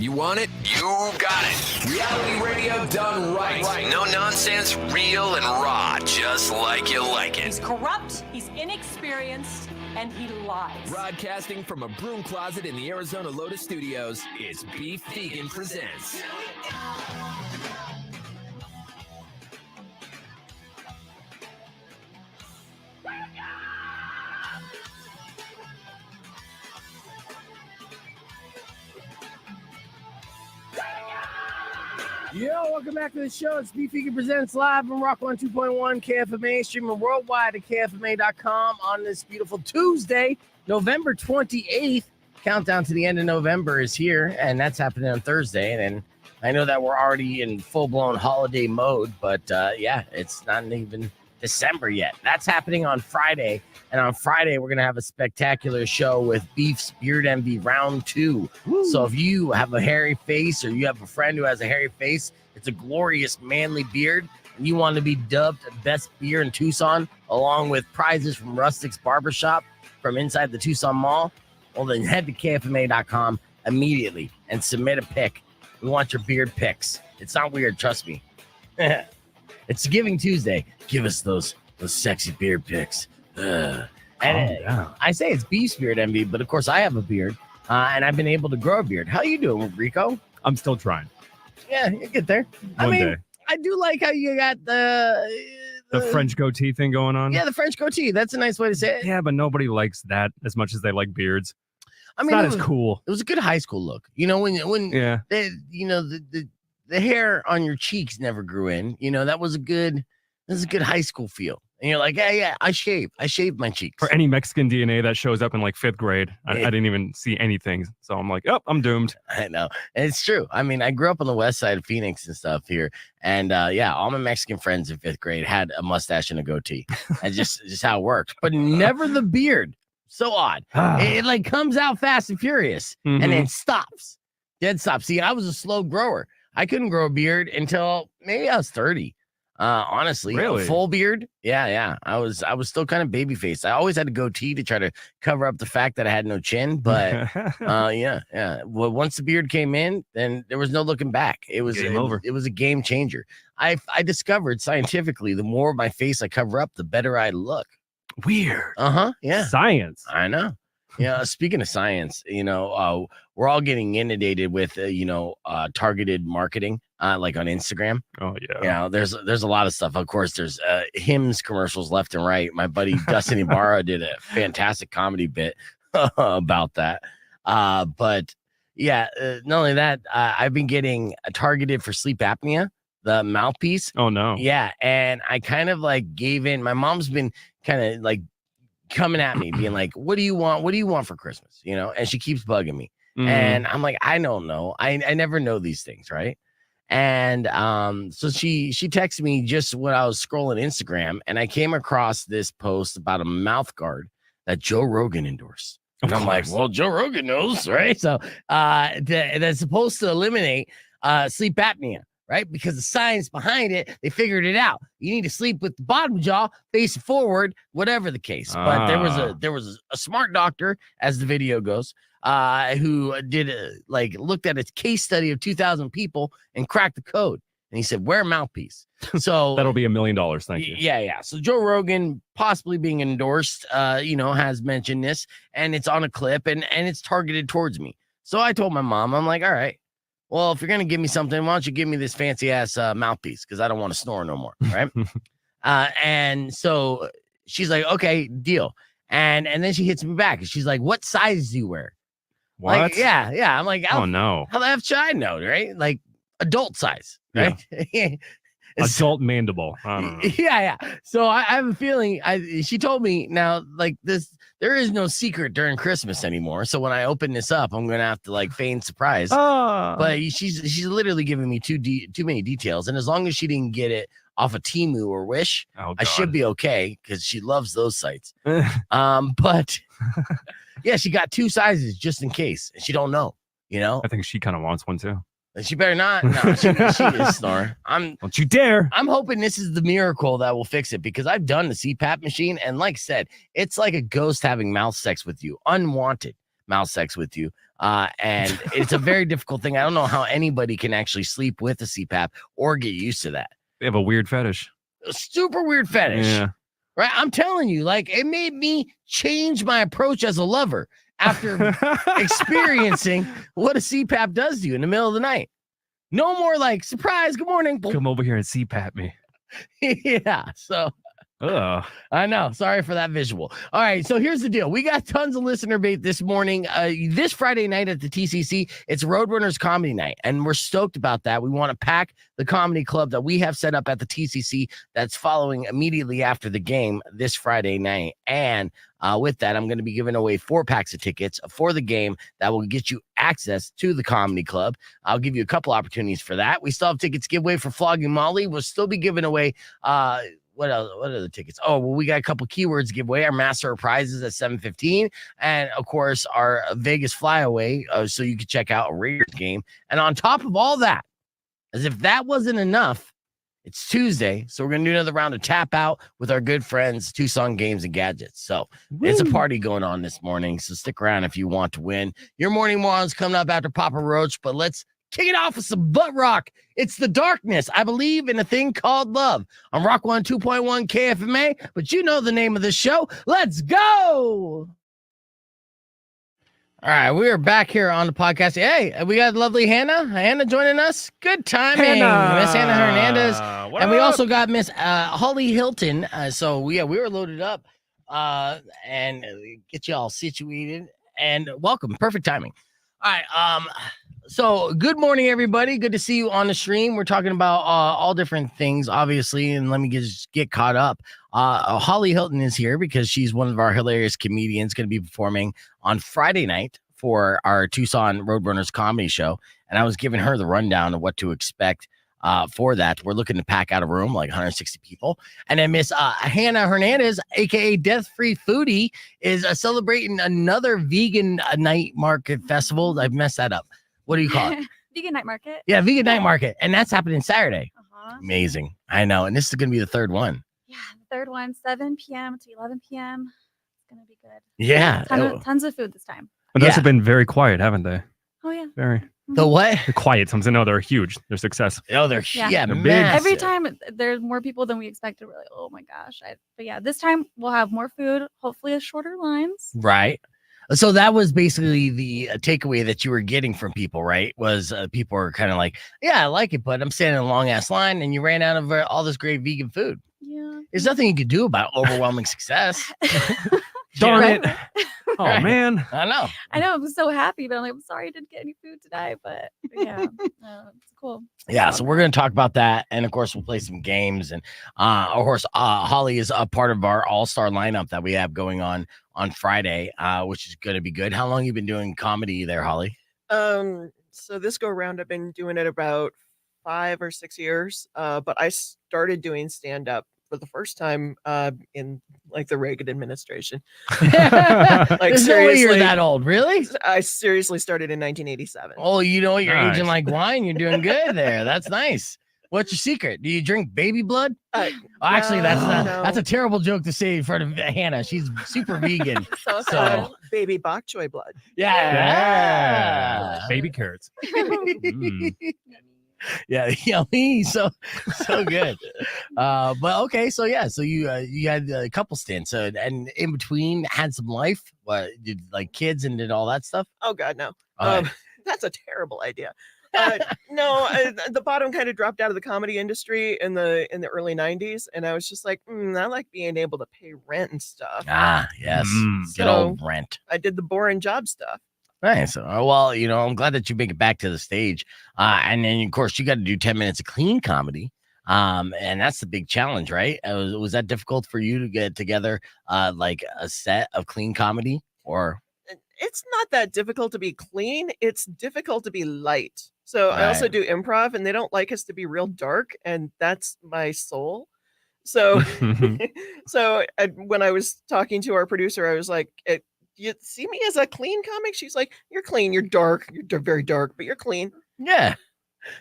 You want it? You got it. Reality radio done right. No nonsense, real and raw, just like you like it. He's corrupt, he's inexperienced, and he lies. Broadcasting from a broom closet in the Arizona Lotus Studios, it's Beef Vegan Presents. Yo, welcome back to the show. It's Beef Vegan Presents live from Rock 102.1 KFMA, streaming worldwide at KFMA.com on this beautiful Tuesday, November 28th. Countdown to the end of November is here, and that's happening on Thursday. And I know that we're already in full-blown holiday mode, but yeah, it's not even December yet. That's happening on Friday. And on Friday, we're going to have a spectacular show with Beef's Beard Envy Round 2. Woo. So if you have a hairy face or you have a friend who has a hairy face, it's a glorious manly beard, and you want to be dubbed best beer in Tucson, along with prizes from Rustic's Barbershop from inside the Tucson Mall, well, then head to KFMA.com immediately and submit a pic. We want your beard pics. It's not weird, trust me. It's Giving Tuesday. Give us those sexy beard pics. And I say it's Beef's Beard Envy, but of course I have a beard, and I've been able to grow a beard. How you doing, Rico? I'm still trying. Yeah, you get there. One day. I do like how you got the French goatee thing going on. Yeah, the French goatee. That's a nice way to say it. Yeah, but nobody likes that as much as they like beards. I mean, it's not as cool. It was a good high school look. You know, when yeah, the hair on your cheeks never grew in. You know, that was a good high school feel. And you're like, yeah, I shaved my cheeks. For any Mexican DNA that shows up in like 5th grade, I didn't even see anything. So I'm like, oh, I'm doomed. I know. And it's true. I mean, I grew up on the west side of Phoenix and stuff here. And yeah, all my Mexican friends in 5th grade had a mustache and a goatee. And just how it worked. But never the beard. So odd. It like comes out fast and furious and then stops. Dead stop. See, I was a slow grower. I couldn't grow a beard until maybe I was 30. Honestly, really? A full beard. Yeah. I was still kind of baby faced. I always had a goatee to try to cover up the fact that I had no chin, but yeah. Well, once the beard came in, then there was no looking back. It was over. It was a game changer. I discovered scientifically, the more of my face I cover up, the better I look. Weird. Yeah. Science. I know. Yeah. Speaking of science, we're all getting inundated with targeted marketing. Like on Instagram. Oh yeah. Yeah, there's a lot of stuff. Of course, there's Hims commercials left and right. My buddy Dustin Ibarra did a fantastic comedy bit about that. But yeah, not only that, I've been getting targeted for sleep apnea, the mouthpiece. Oh no. Yeah, and I kind of like gave in. My mom's been kind of like coming at me, being like, "What do you want? What do you want for Christmas?" You know, and she keeps bugging me, and I'm like, "I don't know. I never know these things, right?" And so she texted me just when I was scrolling Instagram, and I came across this post about a mouth guard that Joe Rogan endorsed. And I'm like, well, Joe Rogan knows, right? So that's supposed to eliminate sleep apnea, right? Because the science behind it, they figured it out. You need to sleep with the bottom jaw face forward, whatever the case. But there was a smart doctor, as the video goes, who did looked at a case study of 2,000 people and cracked the code. And he said, wear a mouthpiece. So that'll be $1 million. Thank you. Yeah. So Joe Rogan possibly being endorsed, has mentioned this, and it's on a clip and it's targeted towards me. So I told my mom, I'm like, all right, well, if you're going to give me something, why don't you give me this fancy ass mouthpiece? Cause I don't want to snore no more. Right. And so she's like, okay, deal. And then she hits me back and she's like, what size do you wear? What? Like, yeah. I'm like, oh no. How the F should I know, right? Like adult size, right? Yeah. Adult mandible. I don't know. Yeah. So I have a feeling. She told me now, like this, there is no secret during Christmas anymore. So when I open this up, I'm gonna have to like feign surprise. But she's literally giving me too many details, and as long as she didn't get it off of Temu or Wish, I should be okay because she loves those sites. But yeah, she got 2 sizes just in case, and she don't know. You know, I think she kind of wants one too. She better not. No, she is snore. Don't you dare. I'm hoping this is the miracle that will fix it, because I've done the CPAP machine, and like I said, it's like a ghost having mouth sex with you, unwanted mouth sex with you. And it's a very difficult thing. I don't know how anybody can actually sleep with a CPAP or get used to that. They have a weird fetish. A super weird fetish. Yeah. Right? I'm telling you, like, it made me change my approach as a lover after experiencing what a CPAP does to you in the middle of the night. No more like, surprise, good morning. Come over here and CPAP me. Yeah, so Ugh. I know. Sorry for that visual. All right, so here's the deal. We got tons of listener bait this morning. This Friday night at the TCC, it's Roadrunners Comedy Night, and we're stoked about that. We want to pack the comedy club that we have set up at the TCC that's following immediately after the game this Friday night. And with that, I'm going to be giving away 4 packs of tickets for the game that will get you access to the comedy club. I'll give you a couple opportunities for that. We still have tickets to give away for Flogging Molly. We'll still be giving away what else? What are the tickets? Oh, well, we got a couple keywords to give away. Our Master of Prizes at 7:15, and of course our Vegas Flyaway, so you can check out a Raiders game. And on top of all that, as if that wasn't enough, it's Tuesday, so we're gonna do another round of tap out with our good friends Tucson Games and Gadgets. So it's a party going on this morning. So stick around if you want to win. Your morning morons coming up after Papa Roach, but let's kick it off with some butt rock. It's The Darkness. I believe in a thing called love. I'm Rock 102.1 KFMA, but you know the name of the show. Let's go. All right, we are back here on the podcast. Hey, we got lovely Hannah. Hannah joining us. Good timing. Miss Hannah Hernandez. And we also got Miss Holly Hilton. We were loaded up and get you all situated. And welcome. Perfect timing. All right. So good morning, everybody. Good to see you on the stream. We're talking about all different things, obviously, and let me just get caught up. Holly Hilton is here because she's one of our hilarious comedians, going to be performing on Friday night for our Tucson Roadrunners comedy show, and I was giving her the rundown of what to expect for that. We're looking to pack out a room, like 160 people. And then Miss Hannah Hernandez, aka Death Free Foodie, is celebrating another vegan night market festival. I've messed that up. What do you call it? Vegan Night Market. Yeah, Vegan Night Market. And that's happening Saturday. Uh-huh. Amazing. I know. And this is going to be the third one. Yeah, the third one, 7 p.m. to 11 p.m. It's going to be good. Yeah. Tons of food this time. But those have been very quiet, haven't they? Oh, yeah. Very. The what? The quiet ones. I know they're huge. They're success. Oh, they're They're big. Every time there's more people than we expected. We're like, oh my gosh. But yeah, this time we'll have more food, hopefully shorter lines. Right. So that was basically the takeaway that you were getting from people, right? Was people were kind of like, yeah, I like it, but I'm standing in a long ass line, and you ran out of all this great vegan food. Yeah. There's nothing you could do about overwhelming success. Darn it. Oh, Right. man. I know. I know. I'm so happy, but I'm like, I'm sorry I didn't get any food today. But yeah, it's cool. Yeah, so we're going to talk about that. And of course, we'll play some games. And of course, Holly is a part of our all-star lineup that we have going on Friday, which is going to be good. How long have you been doing comedy there, Holly? So this go around, I've been doing it about 5 or 6 years. But I started doing stand-up for the first time in like the Reagan administration. Like, seriously, no way you're that old, really? I seriously started in 1987. Oh, you know you're Nice. aging like wine. You're doing good there. That's nice. What's your secret? Do you drink baby blood? Actually, that's a terrible joke to say in front of Hannah. She's super vegan. So baby bok choy blood. Yeah. Baby carrots. Mm. Yeah, yummy. So good. But okay, so yeah, so you had a couple stints, and in between had some life. What did like kids and did all that stuff? Oh God, no. All right. That's a terrible idea. No, the bottom kind of dropped out of the comedy industry in the early 90s, and I was just like, I like being able to pay rent and stuff. Ah, yes, good old rent. I did the boring job stuff. Nice. Well, I'm glad that you make it back to the stage. And then, of course, you got to do 10 minutes of clean comedy. And that's the big challenge, right? Was that difficult for you to get together like a set of clean comedy? Or It's not that difficult to be clean. It's difficult to be light. So I also do improv, and they don't like us to be real dark, and that's my soul. So, when I was talking to our producer, I was like, you see me as a clean comic? She's like, you're clean, you're dark, you're very dark, but you're clean. yeah.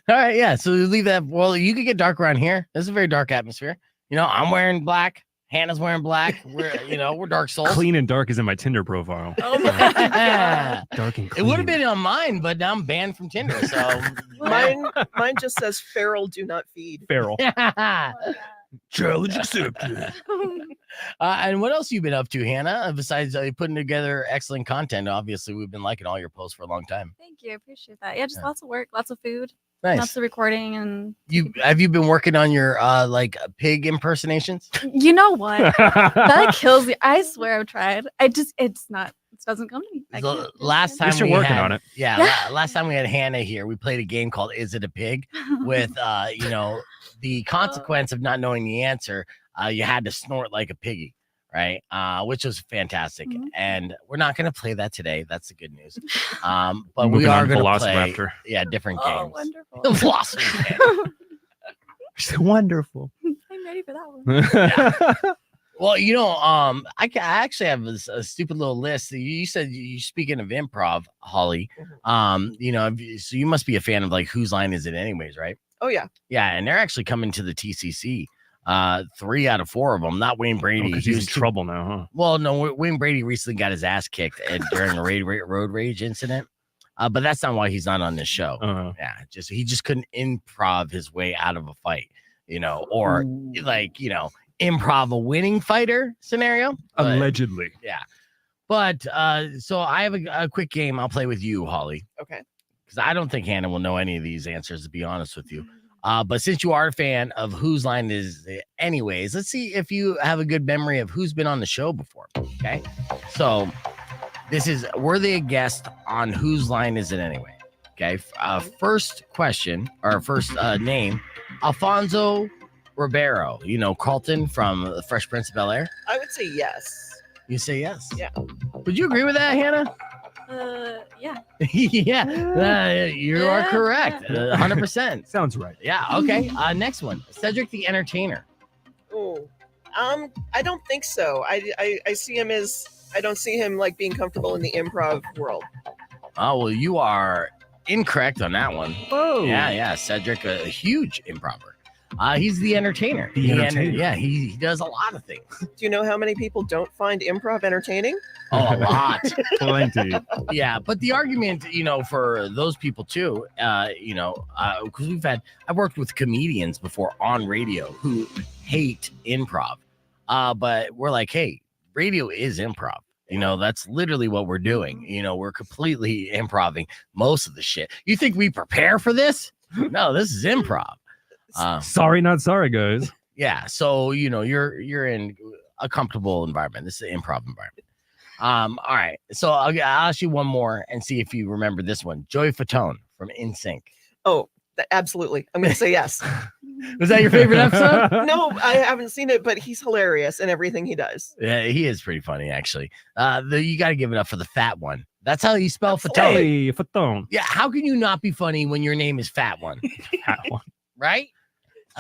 All right, yeah. So leave that. Well, you could get dark around here. This is a very dark atmosphere. I'm wearing black. Hannah's wearing black. We're dark souls. Clean and dark is in my Tinder profile. Oh my God. Dark and It clean. would have been on mine, but now I'm banned from Tinder. So Mine just says feral, do not feed. Feral. Challenge accepted. And what else you been up to, Hannah? Besides putting together excellent content, obviously we've been liking all your posts for a long time. Thank you. I appreciate that. Yeah, just lots of work, lots of food, Nice. lots of recording, and Have you been working on your pig impersonations? you know what? That kills me. I swear I've tried. It doesn't come to me. I The can't. last time At least you're we working had- on it. Yeah, Yeah. last time we had Hannah here, we played a game called Is It a Pig? With the consequence of not knowing the answer, you had to snort like a piggy, right? Which was fantastic. Mhm. And we're not going to play that today. That's the good news. But we Moving are on to going to play Velociraptor. different Oh, games. wonderful. Velociraptor. It's wonderful. I'm ready for that one. Well, I actually have a stupid little list. You said you speaking of improv, Holly. So you must be a fan of like Whose Line Is It Anyways, right? Oh yeah. Yeah, and they're actually coming to the TCC. 3 out of 4 of them. Not Wayne Brady. Because He he's was in too- trouble now, huh? Well, no, Wayne Brady recently got his ass kicked during a road rage incident. But that's not why he's not on this show. Yeah, he just couldn't improv his way out of a fight, or improv a winning fighter scenario. But, Allegedly. yeah. But so I have a quick game I'll play with you, Holly, Okay. because I don't think Hannah will know any of these answers, to be honest with you. But since you are a fan of Whose Line Is It Anyways, let's see if you have a good memory of who's been on the show before. Okay. So this is worthy a guest on Whose Line Is It Anyway? Okay. First question or first name, Alfonso Ribeiro. Carlton from The Fresh Prince of Bel-Air. I would say yes. You say yes. Yeah. Would you agree with that, Hannah? Yeah. Yeah. You are Yeah, correct. 100%. Sounds right. Yeah. Okay. Next one, Cedric the Entertainer. Oh, I don't think so. I see him as I don't see him like being comfortable in the improv world. Oh, well, you are incorrect on that one. Whoa. Yeah. Cedric, a huge improver. He's the entertainer. The entertainer. He does a lot of things. Do you know how many people don't find improv entertaining? Oh, a lot. Plenty. Yeah, but the argument, for those people too, because I've worked with comedians before on radio who hate improv. But we're like, hey, radio is improv. That's literally what we're doing. We're completely improving most of the shit. You think we prepare for this? No, this is improv. Sorry, not sorry, guys. Yeah, so you're in a comfortable environment. This is an improv environment. All right, so I'll ask you one more and see if you remember this one. Joey Fatone from NSYNC. Oh, absolutely. I'm going to say yes. Was that your favorite episode? No, I haven't seen it, but he's hilarious in everything he does. Yeah, he is pretty funny actually. You got to give it up for the fat one. That's how you spell Fatone. Hey, Fatone. Yeah, how can you not be funny when your name is Fat One? That one. Right?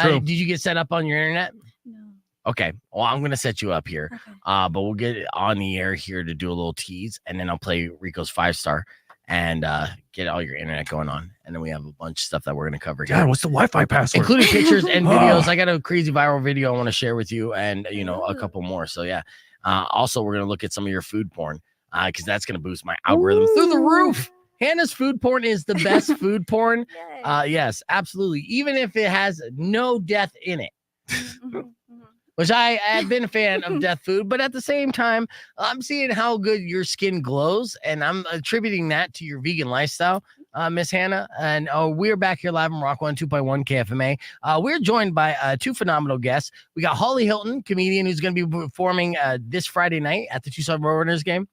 True. Did you get set up on your internet? No. Okay. Well, I'm gonna set you up here. Okay. But we'll get on the air here to do a little tease, and then I'll play Rico's 5-star and get all your internet going on. And then we have a bunch of stuff that we're gonna cover here, God, what's the Wi-Fi password? including pictures and Oh. videos. I got a crazy viral video I want to share with you, and a couple more. So yeah. Also, we're gonna look at some of your food porn, because that's gonna boost my algorithm through the roof. Hannah's food porn is the best food porn. Yay. Yes, absolutely. Even if it has no death in it. Mhm. Which I have been a fan of death food, but at the same time, I'm seeing how good your skin glows, and I'm attributing that to your vegan lifestyle, Miss Hannah. And we're back here live on Rock 102.1 KFMA. We're joined by 2 phenomenal guests. We got Holly Hilton, comedian, who's going to be performing this Friday night at the Tucson Roadrunners game.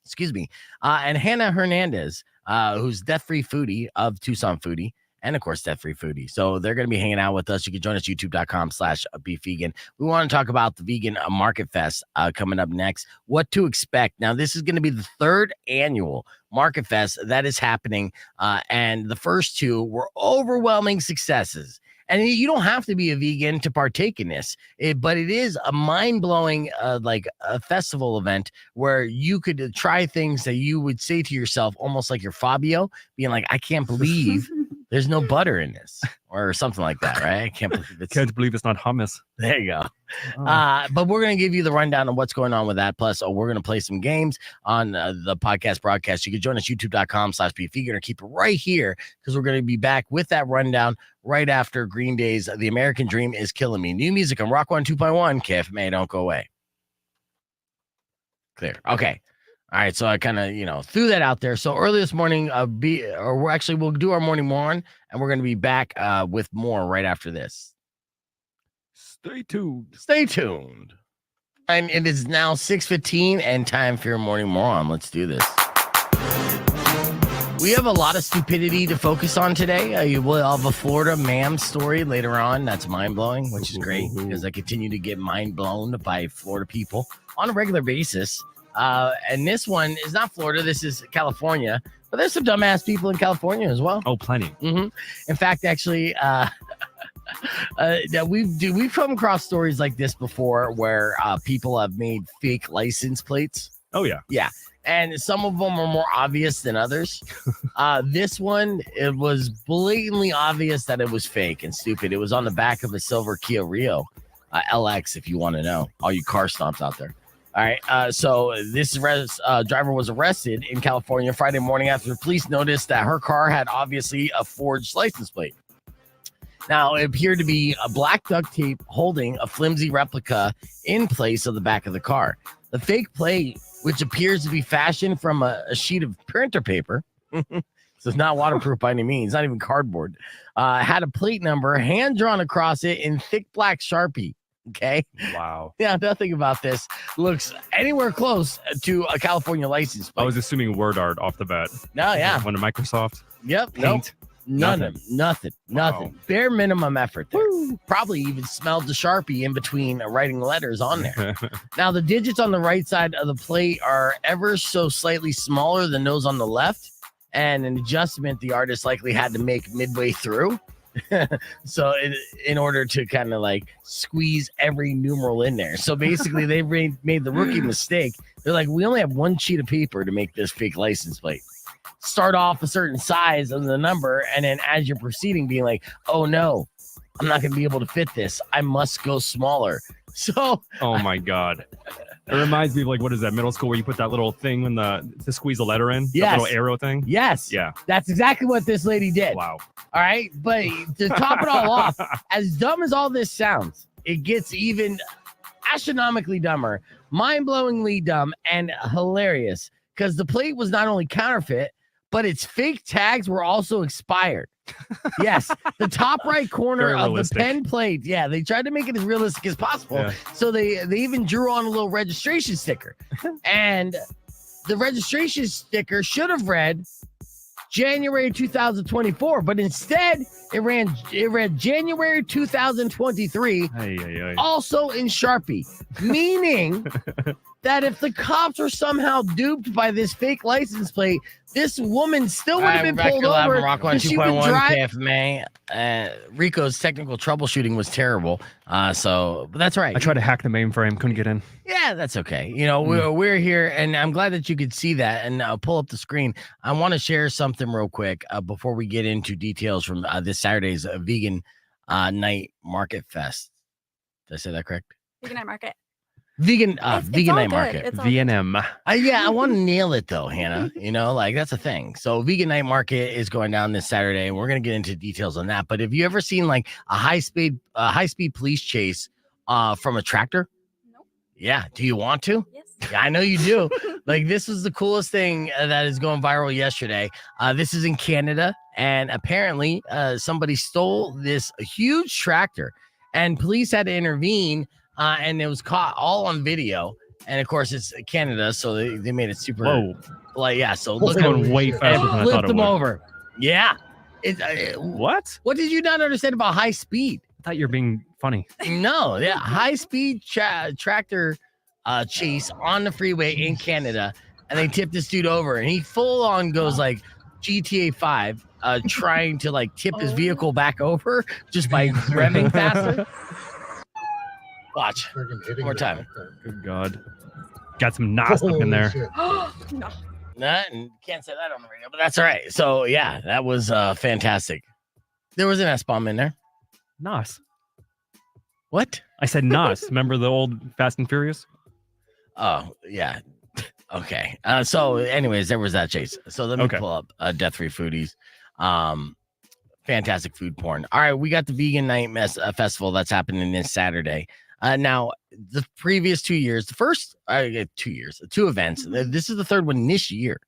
Excuse me. And Hannah Hernandez, who's Death Free Foodie of Tucson Foodie. And of course, Death Free Foodie. So they're going to be hanging out with us. You can join us, youtube.com/beefvegan. We want to talk about the Vegan Market Fest coming up next. What to expect. Now, this is going to be the 3rd annual Market Fest that is happening. And the first 2 were overwhelming successes. And you don't have to be a vegan to partake in this, but it is a mind-blowing, like a festival event where you could try things that you would say to yourself, almost like you're Fabio, being like, I can't believe There's no butter in this, or something like that, right? I can't believe it's not hummus. There you go. Oh. But we're going to give you the rundown of what's going on with that. Plus, we're going to play some games on the podcast broadcast. You can join us, youtube.com/bevegan, or keep it right here because we're going to be back with that rundown right after Green Day's The American Dream Is Killing Me. New music on Rock 102.1 KFMA. Don't go away. Clear. Okay. All right, so I kind of, threw that out there. So early this morning, we'll do our morning moron, and we're going to be back with more right after this. Stay tuned. Stay tuned. And it is now 6:15 and time for your morning moron. Let's do this. We have a lot of stupidity to focus on today. We'll have a Florida ma'am story later on. That's mind-blowing, which is great because I continue to get mind-blown by Florida people on a regular basis. And this one is not Florida. This is California. But there's some dumbass people in California as well. Oh, plenty. Mm-hmm. In fact, actually, we've come across stories like this before where people have made fake license plates. Oh, yeah. Yeah. And some of them are more obvious than others. This one, it was blatantly obvious that it was fake and stupid. It was on the back of a silver Kia Rio LX, if you want to know. All you car stomps out there. All right. So this driver was arrested in California Friday morning after the police noticed that her car had obviously a forged license plate. Now, it appeared to be a black duct tape holding a flimsy replica in place of the back of the car. The fake plate, which appears to be fashioned from a sheet of printer paper, so it's not waterproof by any means, not even cardboard, had a plate number hand-drawn across it in thick black Sharpie. Okay. Wow. Yeah, nothing about this looks anywhere close to a California license plate. I was assuming word art off the bat. No, yeah. One of Microsoft. Yep. Paint. Nope. Nothing. Wow. Bare minimum effort there. Probably even smelled the Sharpie in between writing letters on there. Now, the digits on the right side of the plate are ever so slightly smaller than those on the left, and an adjustment the artist likely had to make midway through. So in order to kind of like squeeze every numeral in there. So basically they made the rookie mistake. They're like, we only have one sheet of paper to make this fake license plate. Start off a certain size of the number, and then as you're proceeding being like, oh no, I'm not going to be able to fit this. I must go smaller. So oh my God. It reminds me of like, what is that, middle school where you put that little thing to squeeze a letter in? Yes. That little arrow thing? Yes. Yeah. That's exactly what this lady did. Wow. All right. But to top it all off, as dumb as all this sounds, it gets even astronomically dumber, mind-blowingly dumb, and hilarious because the plate was not only counterfeit, but its fake tags were also expired. Yes, the top right corner of the pen plate. Yeah, they tried to make it as realistic as possible. Yeah. So they even drew on a little registration sticker. And the registration sticker should have read January 2024, but instead it read January 2023, also in Sharpie, meaning that if the cops were somehow duped by this fake license plate, this woman still would have been pulled over. Rock 102.1 KFMA. Rico's technical troubleshooting was terrible. So but that's right. I tried to hack the mainframe, couldn't get in. Yeah, that's okay. You know, we're here, and I'm glad that you could see that. And pull up the screen. I want to share something real quick before we get into details from this Saturday's Vegan Night Market Fest. Did I say that correct? Vegan Night Market. Vegan Night good. Market. VNM. Yeah, I want to nail it though, Hannah. You know, like that's a thing. So Vegan Night Market is going down this Saturday, and we're gonna get into details on that. But have you ever seen like a high speed police chase from a tractor? Nope. Yeah. Do you want to? Yes. Yeah, I know you do. Like this was the coolest thing that is going viral yesterday. This is in Canada, and apparently somebody stole this huge tractor, and police had to intervene. And it was caught all on video, and of course it's Canada, so they made it super. Whoa! Like yeah, so look going way faster than I thought flip it them would. over. Yeah. What? What did you not understand about high speed? I thought you were being funny. No, yeah, high speed tractor chase on the freeway in Canada, and they tipped this dude over, and he full on goes like GTA 5, trying to like tip his vehicle back over just by revving faster. Watch. One more time. Good God. Got some knots up in there. No. Nah, and can't say that on the radio, but that's all right. So, yeah, that was fantastic. There was an S-bomb in there. Nos. What? I said Nos. Remember the old Fast and Furious? Oh, yeah. Okay. So anyways, there was that, Chase. So let me pull up Death Free Foodies. Fantastic food porn. All right, we got the Vegan Night Festival that's happening this Saturday. Now, the previous 2 years, the first 2 years, 2 events. This is the third one this year.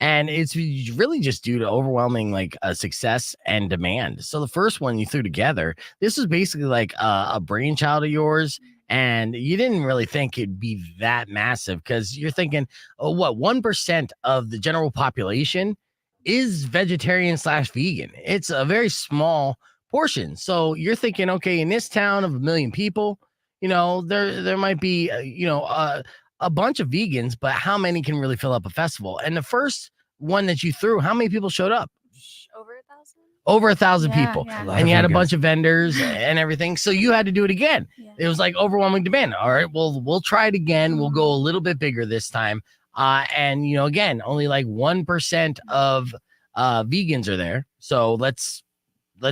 And it's really just due to overwhelming success and demand. So the first one you threw together, this was basically like a brainchild of yours. And you didn't really think it'd be that massive because you're thinking, 1% of the general population is vegetarian/vegan. It's a very small portion. So you're thinking, okay, in this town of 1 million people, there might be, a bunch of vegans, but how many can really fill up a festival? And the first one that you threw, how many people showed up? Over 1,000. Over 1,000 people. Yeah. And you had a bunch of vendors and everything. So you had to do it again. Yeah. It was like overwhelming demand. All right, well, we'll try it again. We'll go a little bit bigger this time. And again, only like 1% of vegans are there. So let's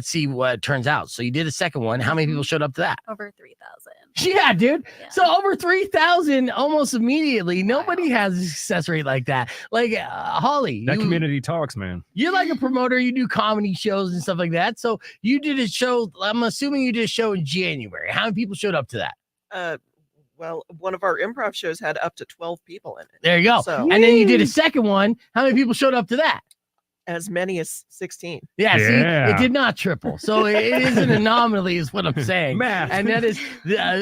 see what turns out. So you did a second one. How many people showed up to that? Over 3,000. Yeah, dude. Yeah. So over 3,000 almost immediately. Nobody has a success rate like that. Like Holly, That community talks, man. you're like a promoter. You do comedy shows and stuff like that. So you did a show. I'm assuming you did a show in January. How many people showed up to that? Well, one of our improv shows had up to 12 people in it. There you go. So- And then you did a second one. How many people showed up to that? As many as 16. Yeah, see, Yeah. it did not triple. So it is an anomaly, is what I'm saying. Math. And that is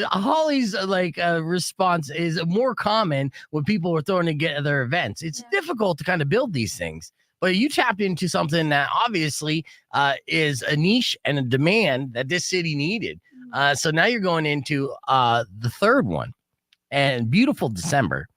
Holly's response is more common when people are throwing together events. It's difficult to kind of build these things, but you tapped into something that obviously is a niche and a demand that this city needed. So now you're going into the third one, and beautiful December.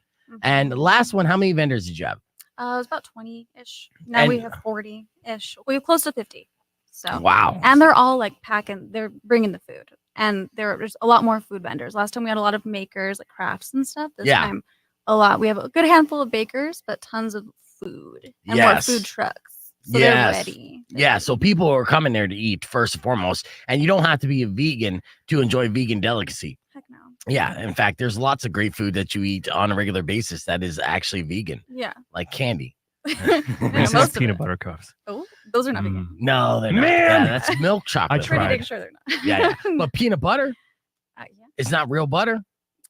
And the last one, how many vendors did you have? It was about 20-ish. Now we have 40-ish. We have close to 50. So Wow. and they're all like packing. They're bringing the food, and there's a lot more food vendors. Last time we had a lot of makers, like crafts and stuff. This time, a lot. We have a good handful of bakers, but tons of food and more food trucks. So they're ready. Yeah, so people are coming there to eat first and foremost, and you don't have to be a vegan to enjoy vegan delicacy. Heck no. Yeah, in fact, there's lots of great food that you eat on a regular basis that is actually vegan, Yeah. like candy. Reese's most of peanut it. butter cups. Oh, those are not vegan. No, they're not. Man! Yeah, that's milk chocolate. tried. Pretty sure they're not. Yeah, but peanut butter, Yeah. it's not real butter.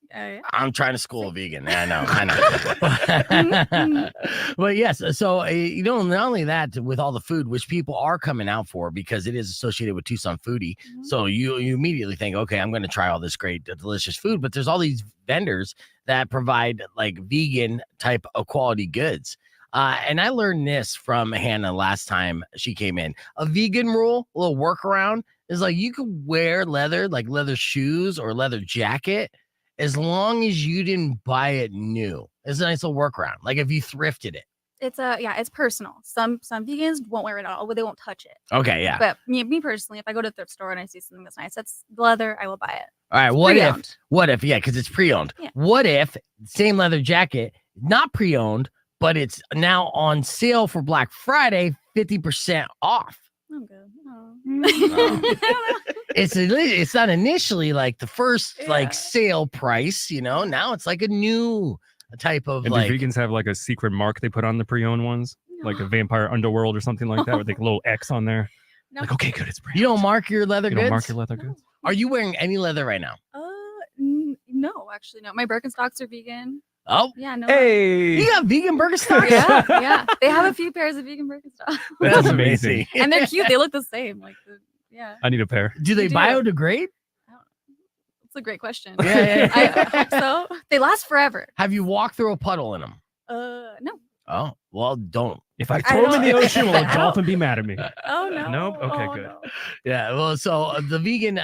Yeah. I'm trying to school a vegan. Yeah, I know. But yes, so not only that, with all the food, which people are coming out for because it is associated with Tucson Foodie. So you immediately think, okay, I'm going to try all this great, delicious food. But there's all these vendors that provide like vegan type of quality goods. And I learned this from Hannah last time she came in. A vegan rule, a little workaround is like you could wear leather, like leather shoes or leather jacket, as long as you didn't buy it new. It's a nice little workaround. Like if you thrifted it. It's personal. Some vegans won't wear it at all. They won't touch it. Okay, yeah. But me personally, if I go to a thrift store and I see something that's nice, that's leather, I will buy it. All right. What if, yeah, because it's pre-owned. Yeah. What if same leather jacket, not pre-owned, but it's now on sale for Black Friday, 50% off. I'm good. Oh. It's not initially like the first like sale price, now it's like a new type of And like do vegans have like a secret mark they put on the pre-owned ones? Like a vampire underworld or something like that with like a little X on there? No. Like, okay, good, it's pre-owned. you don't mark your leather You goods? don't mark your leather goods? Are you wearing any leather right now? No, actually, no. My Birkenstocks are vegan. Oh, Yeah, no. you Hey! got vegan Birkenstocks? Yeah. They have a few pairs of vegan Birkenstocks. That's amazing. And they're cute. They look the same. I need a pair. Do they do. biodegrade? It's a great question. Yeah. I hope so. They last forever. Have you walked through a puddle in them? No. Oh, well, don't. If I I throw them in the don't- ocean, will a I dolphin be mad at me? Oh no. Nope? Okay, Oh, good. no. Yeah, well, so the vegan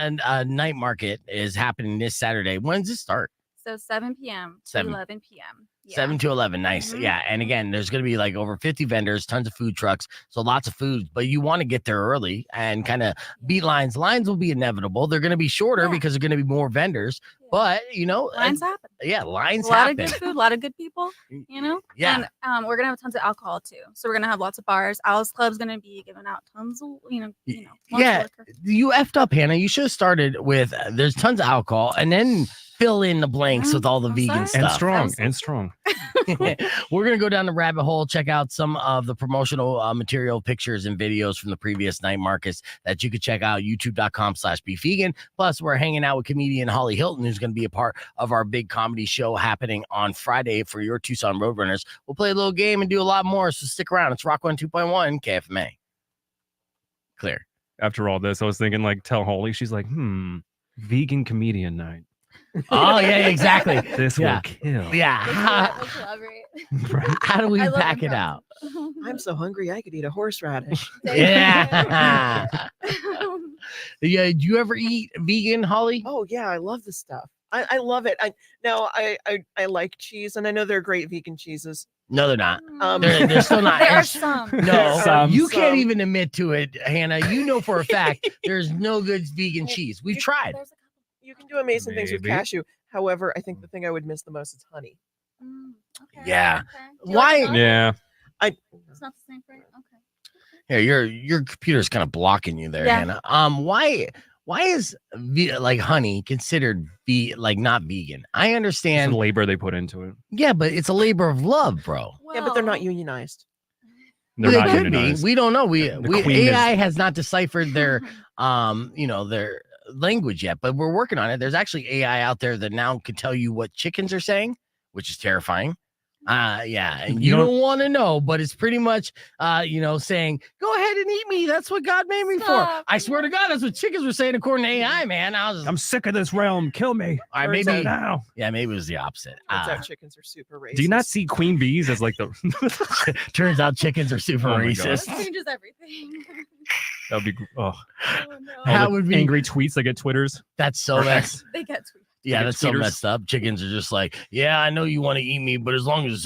night market is happening this Saturday. When does it start? So 7 p.m. to 7. 11 p.m. Yeah. 7 to 11. Nice. Mhm. Yeah. And again, there's going to be like over 50 vendors, tons of food trucks. So lots of food, but you want to get there early and kind of beat lines. Lines will be inevitable. They're going to be shorter Yeah. because there're going to be more vendors, Yeah. But lines happen. Yeah, lines A lot happen. of good food, a lot of good people, Yeah. And we're gonna have tons of alcohol too. So we're gonna have lots of bars. Alice Club's gonna be giving out tons of, lots Yeah, of liquor. you effed up, Hannah. You should have started with there's tons of alcohol and then fill in the blanks with all the I'm vegan sorry. stuff. And strong. We're going to go down the rabbit hole, check out some of the promotional material, pictures, and videos from the previous night markets that you could check out, youtube.com/bevegan. Plus, we're hanging out with comedian Holly Hilton, who's going to be a part of our big comedy show happening on Friday for your Tucson Roadrunners. We'll play a little game and do a lot more, so stick around. It's Rock 102.1 KFMA. Clear. After all this, I was thinking, like, tell Holly. She's like, vegan comedian night. Oh, yeah, exactly. This will kill. Yeah. We'll collaborate. Right? How do we I love pack it improv. out? I'm so hungry I could eat a horseradish. Yeah. Yeah. Do you ever eat vegan, Holly? Oh yeah, I love this stuff. I love it. I like cheese, and I know there are great vegan cheeses. No, they're not. They're- They're still not. There are some. No, Some. you can't Some. even admit to it, Hannah. You know for a fact there's no good vegan cheese. We've tried. There's a couple. You can do amazing things with Maybe. cashew. However, I think the thing I would miss the most is honey. Okay. Yeah. Okay. Do you Why- like honey? Yeah. It's not the same for you. Okay. Here, your computer's kind of blocking you there, Yeah. Hannah. Why is like honey considered not vegan? I It's understand. the labor they put into it. Yeah, but it's a labor of love, bro. Yeah, but they're not Well, unionized. They're Well, not they could be. unionized. We don't know. We The queen is- AI has not deciphered their their language yet, but we're working on it. There's actually AI out there that now can tell you what chickens are saying, which is terrifying. Yeah, and you You don't- don't want to know, but it's pretty much saying, go ahead and eat me. That's what God made me for. Stop. I swear to God, that's what chickens were saying according to AI, man. I'm sick of this realm. Kill me. Turns maybe out- Now. yeah, maybe it was the opposite. Turns out chickens are super racist. Do you not see queen bees as like the Turns out chickens are super Oh my God. racist. That changes everything. that would be Oh, no. That all the would be- angry tweets that get Twitters. That's so Or messed. X. They get tweeted. Yeah, Like that's so tweeters. messed up. Chickens are just like, yeah, I know you want to eat me, but as long as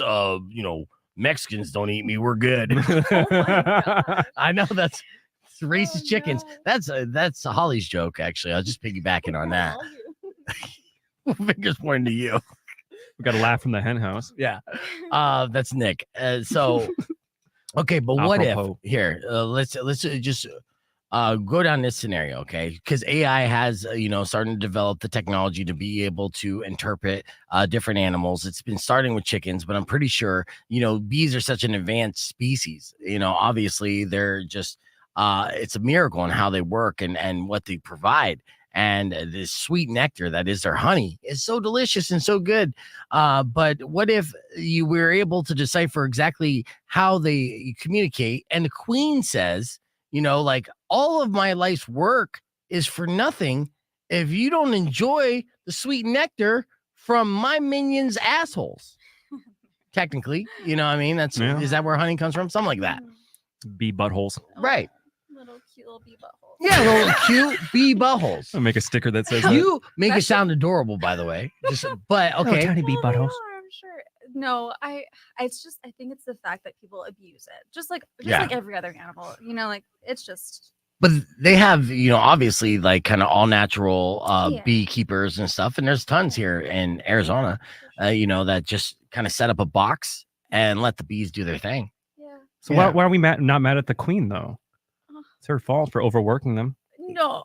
Mexicans don't eat me, we're good. God. I know that's racist Oh, chickens. no. That's a Holly's joke, actually. I was just piggybacking on that. All you. Fingers pointing to you. We got to laugh from the hen house. Yeah. That's Nick. So okay, but what Apropos. if here? Let's just go down this scenario, okay? Because AI has starting to develop the technology to be able to interpret different animals. It's been starting with chickens, but I'm pretty sure bees are such an advanced species. Obviously they're just it's a miracle in how they work and what they provide. And this sweet nectar that is their honey is so delicious and so good. But what if you were able to decipher exactly how they communicate? And the queen says, like all of my life's work is for nothing if you don't enjoy the sweet nectar from my minions' assholes. Technically, you know what I mean? Yeah. Is that where honey comes from? Something like that. Bee buttholes. Right. Little cute little bee butthole. Yeah, little cute bee buttholes. I'll make a sticker that says that. You make it That's- sound adorable, by the way. But Little okay. tiny bee Oh, they buttholes. are, I'm sure. No, I think it's the fact that people abuse it. Just like Yeah. every other animal. Like it's just But they have, obviously like kind of all natural Yeah. beekeepers and stuff. And there's tons here in Arizona, that just kind of set up a box and let the bees do their thing. yeah. So Yeah. why are we not mad at the queen though? Oh. It's her fault for overworking them. No.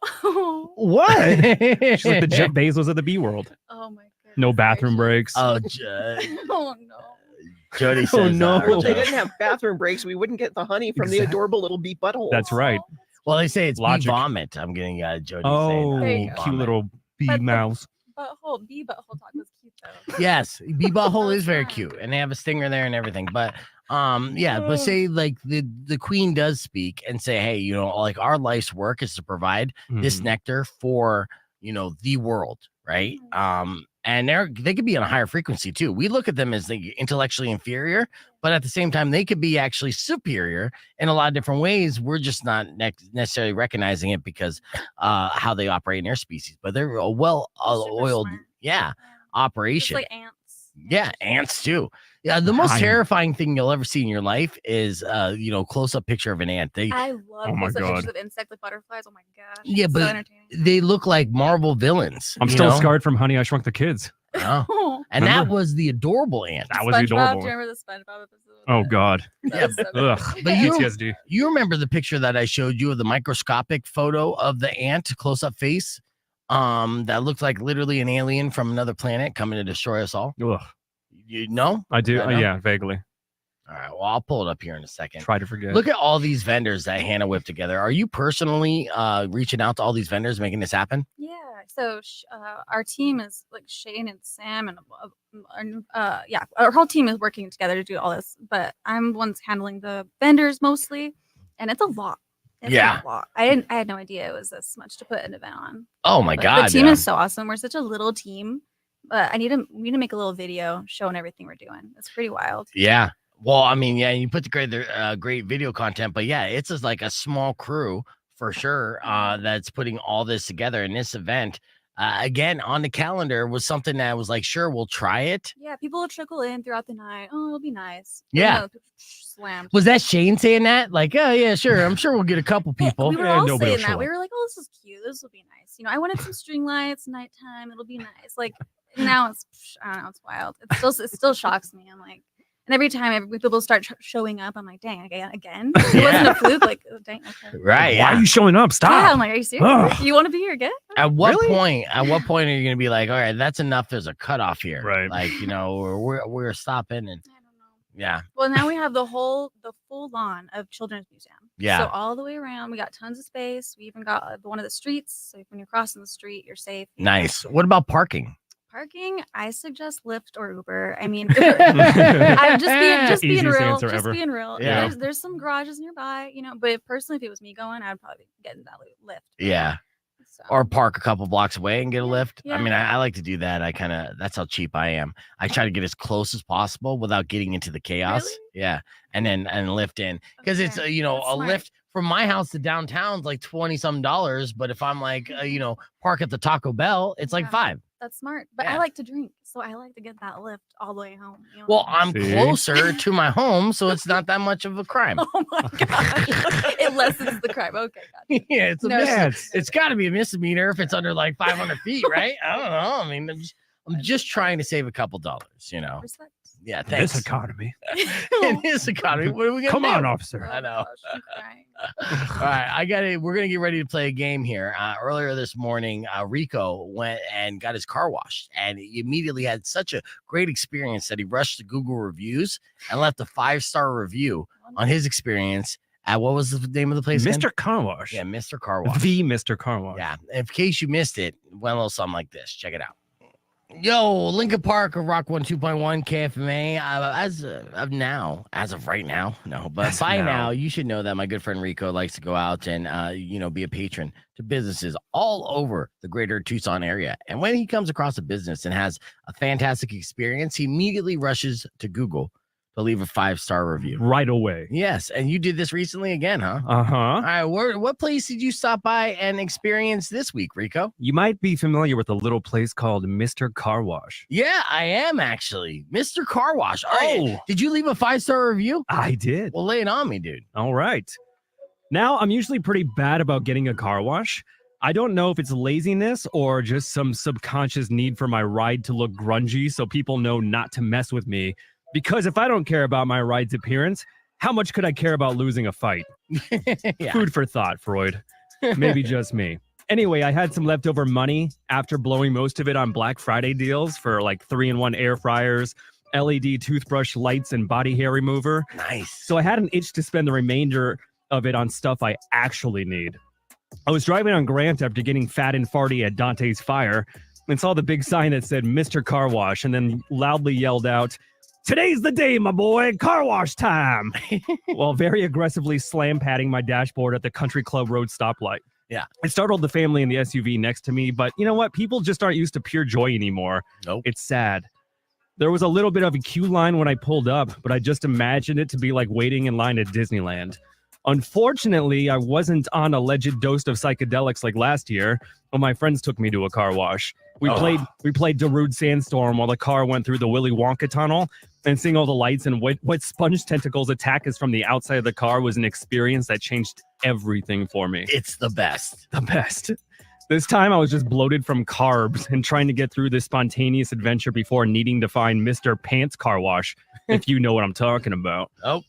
What? She's like the Jeff Bezos of the bee world. Oh my goodness. No bathroom breaks. Oh, Oh no. Jody Oh, says, no. Or if they didn't have bathroom breaks, we wouldn't get the honey from the Exactly. adorable little bee butthole. That's right. well, they say it's Logic. bee vomit. I'm getting Jody Oh, There you saying go. cute vomit. little bee But the- mouse. Bee butthole talk was cute though. Yes, bee butthole is very Fun. cute, and they have a stinger there and everything. But but say like the queen does speak and say, hey, like our life's work is to provide this Mhm. nectar for the world, right? And they could be on a higher frequency too. We look at them as the intellectually inferior, but at the same time, they could be actually superior in a lot of different ways. We're just not necessarily recognizing it because how they operate in their species. But they're a well-oiled, smart. yeah, Just operation. like ants. Yeah, ants too. Yeah, the most Fine. terrifying thing you'll ever see in your life is close-up picture of an ant. I love Oh my those pictures God. of insects like butterflies. Oh my gosh. Yeah, it's but so entertaining. they look like Marvel villains. I'm you still know? scarred from Honey, I Shrunk the Kids. Oh. Oh, And that Remember? was the adorable ant. That was SpongeBob, adorable. do you remember the SpongeBob episode? Oh God. That was so good. Ugh. But you- PTSD. You remember the picture that I showed you of the microscopic photo of the ant close-up face? That looked like literally an alien from another planet coming to destroy us all. Ugh. You know? I do. I know. Yeah, vaguely. All right. Well, I'll pull it up here in a second. Try to forget. Look at all these vendors that Hannah whipped together. Are you personally reaching out to all these vendors, making this happen? Yeah. So our team is like Shane and Sam and our whole team is working together to do all this. But I'm the one's handling the vendors mostly, and it's a lot. It's Yeah. a lot. I had no idea it was this much to put an event on. Oh my But God. the team yeah. is so awesome. We're such a little team, but we need to make a little video showing everything we're doing. It's pretty wild. Yeah. Well, I mean, yeah, you put the great video content, but yeah, it's just like a small crew for sure that's putting all this together. And this event, again, on the calendar was something that was like, sure, we'll try it. Yeah, people will trickle in throughout the night. Oh, it'll be nice. Yeah. Slammed. Was that Shane saying that? Like, oh, yeah, sure. I'm sure we'll get a couple people. We were Yeah, all nobody will saying show that. We up. were like, "Oh, this is cute. This will be nice." I wanted some string lights, nighttime. It'll be nice. Like now, I don't know. It's wild. It still shocks me. I'm like, and every time people start showing up, I'm like, "Dang, again." It wasn't a fluke. Like, oh, dang, okay. Right. Why Yeah. are you showing up? Stop. Yeah, I'm like, "Are you serious? Ugh. You want to be here again?" At what Really? point? At what point are you going to be like, all right, that's enough. There's a cutoff here. Right. Like, we're stopping and I don't know. yeah. Well, now we have the full lawn of Children's Museum. Yeah. So all the way around, we got tons of space. We even got one of the streets. So when you're crossing the street, you're safe. Nice. What about parking? Parking, I suggest Lyft or Uber. I mean, I'm just being Easiest real. answer Just ever. being real. Yeah. There's some garages nearby, but personally, if it was me going, I'd probably get in that Lyft. Yeah. So. Or park a couple blocks away and get a Yeah, lift. yeah. I mean, I like to do that. That's how cheap I am. I try to get as close as possible without getting into the chaos. Really? Yeah. And then lift in because it's, Okay, a that's smart. lift from my house to downtown's like $20-some. But if I'm like, park at the Taco Bell, it's like Yeah. $5. That's smart. But Yeah. I like to drink, so I like to get that Lift all the way home. Well, I'm See? closer to my home, so it's not that much of a crime. Oh my gosh. It lessens the crime. Okay, gotcha. Yeah, it's a No, misdemeanor. It's got to be a misdemeanor if it's under like 500 feet, right? I don't know. I mean, I'm just trying to save a couple dollars, Respect. Yeah, thanks. This economy. In this economy, what are we gonna Come do? on, officer. I know. Gosh, I'm crying. All right, we're gonna get ready to play a game here. Earlier this morning, Rico went and got his car washed, and he immediately had such a great experience that he rushed to Google reviews and left a 5-star review on his experience at what was the name of the place? again? Mr. Car Wash. Yeah, Mr. Car Wash. The Mr. Car Wash. Yeah. In case you missed it, went a little something like this. Check it out. Yo, Lincoln Park of Rock 102.1 KFMA. As of right now, no, but As by now. now, you should know that my good friend Rico likes to go out and, be a patron to businesses all over the greater Tucson area. And when he comes across a business and has a fantastic experience, he immediately rushes to Google to leave a 5-star review. Right away. Yes. And you did this recently again, huh? Uh-huh. All right. What place did you stop by and experience this week, Rico? You might be familiar with a little place called Mr. Car Wash. Yeah, I am actually. Mr. Car Wash. All right. Oh. Did you leave a 5-star review? I did. Well, lay it on me, dude. All right. Now, I'm usually pretty bad about getting a car wash. I don't know if it's laziness or just some subconscious need for my ride to look grungy so people know not to mess with me. Because if I don't care about my ride's appearance, how much could I care about losing a fight? Yeah. Food for thought, Freud. Maybe just me. Anyway, I had some leftover money after blowing most of it on Black Friday deals for like 3-in-1 air fryers, LED toothbrush lights, and body hair remover. Nice. So I had an itch to spend the remainder of it on stuff I actually need. I was driving on Grant after getting fat and farty at Dante's Fire and saw the big sign that said Mr. Car Wash and then loudly yelled out, "Today's the day, my boy, car wash time," while very aggressively slam patting my dashboard at the Country Club Road stoplight. Yeah. It startled the family in the SUV next to me, but you know what? People just aren't used to pure joy anymore. Nope. It's sad. There was a little bit of a queue line when I pulled up, but I just imagined it to be like waiting in line at Disneyland. Unfortunately, I wasn't on a alleged dose of psychedelics like last year when my friends took me to a car wash. We played Darude Sandstorm while the car went through the Willy Wonka tunnel, And seeing all the lights and what sponge tentacles attack us from the outside of the car was an experience that changed everything for me. It's the best. The best. This time I was just bloated from carbs and trying to get through this spontaneous adventure before needing to find Mr. Pants Car Wash, if you know what I'm talking about. Oh.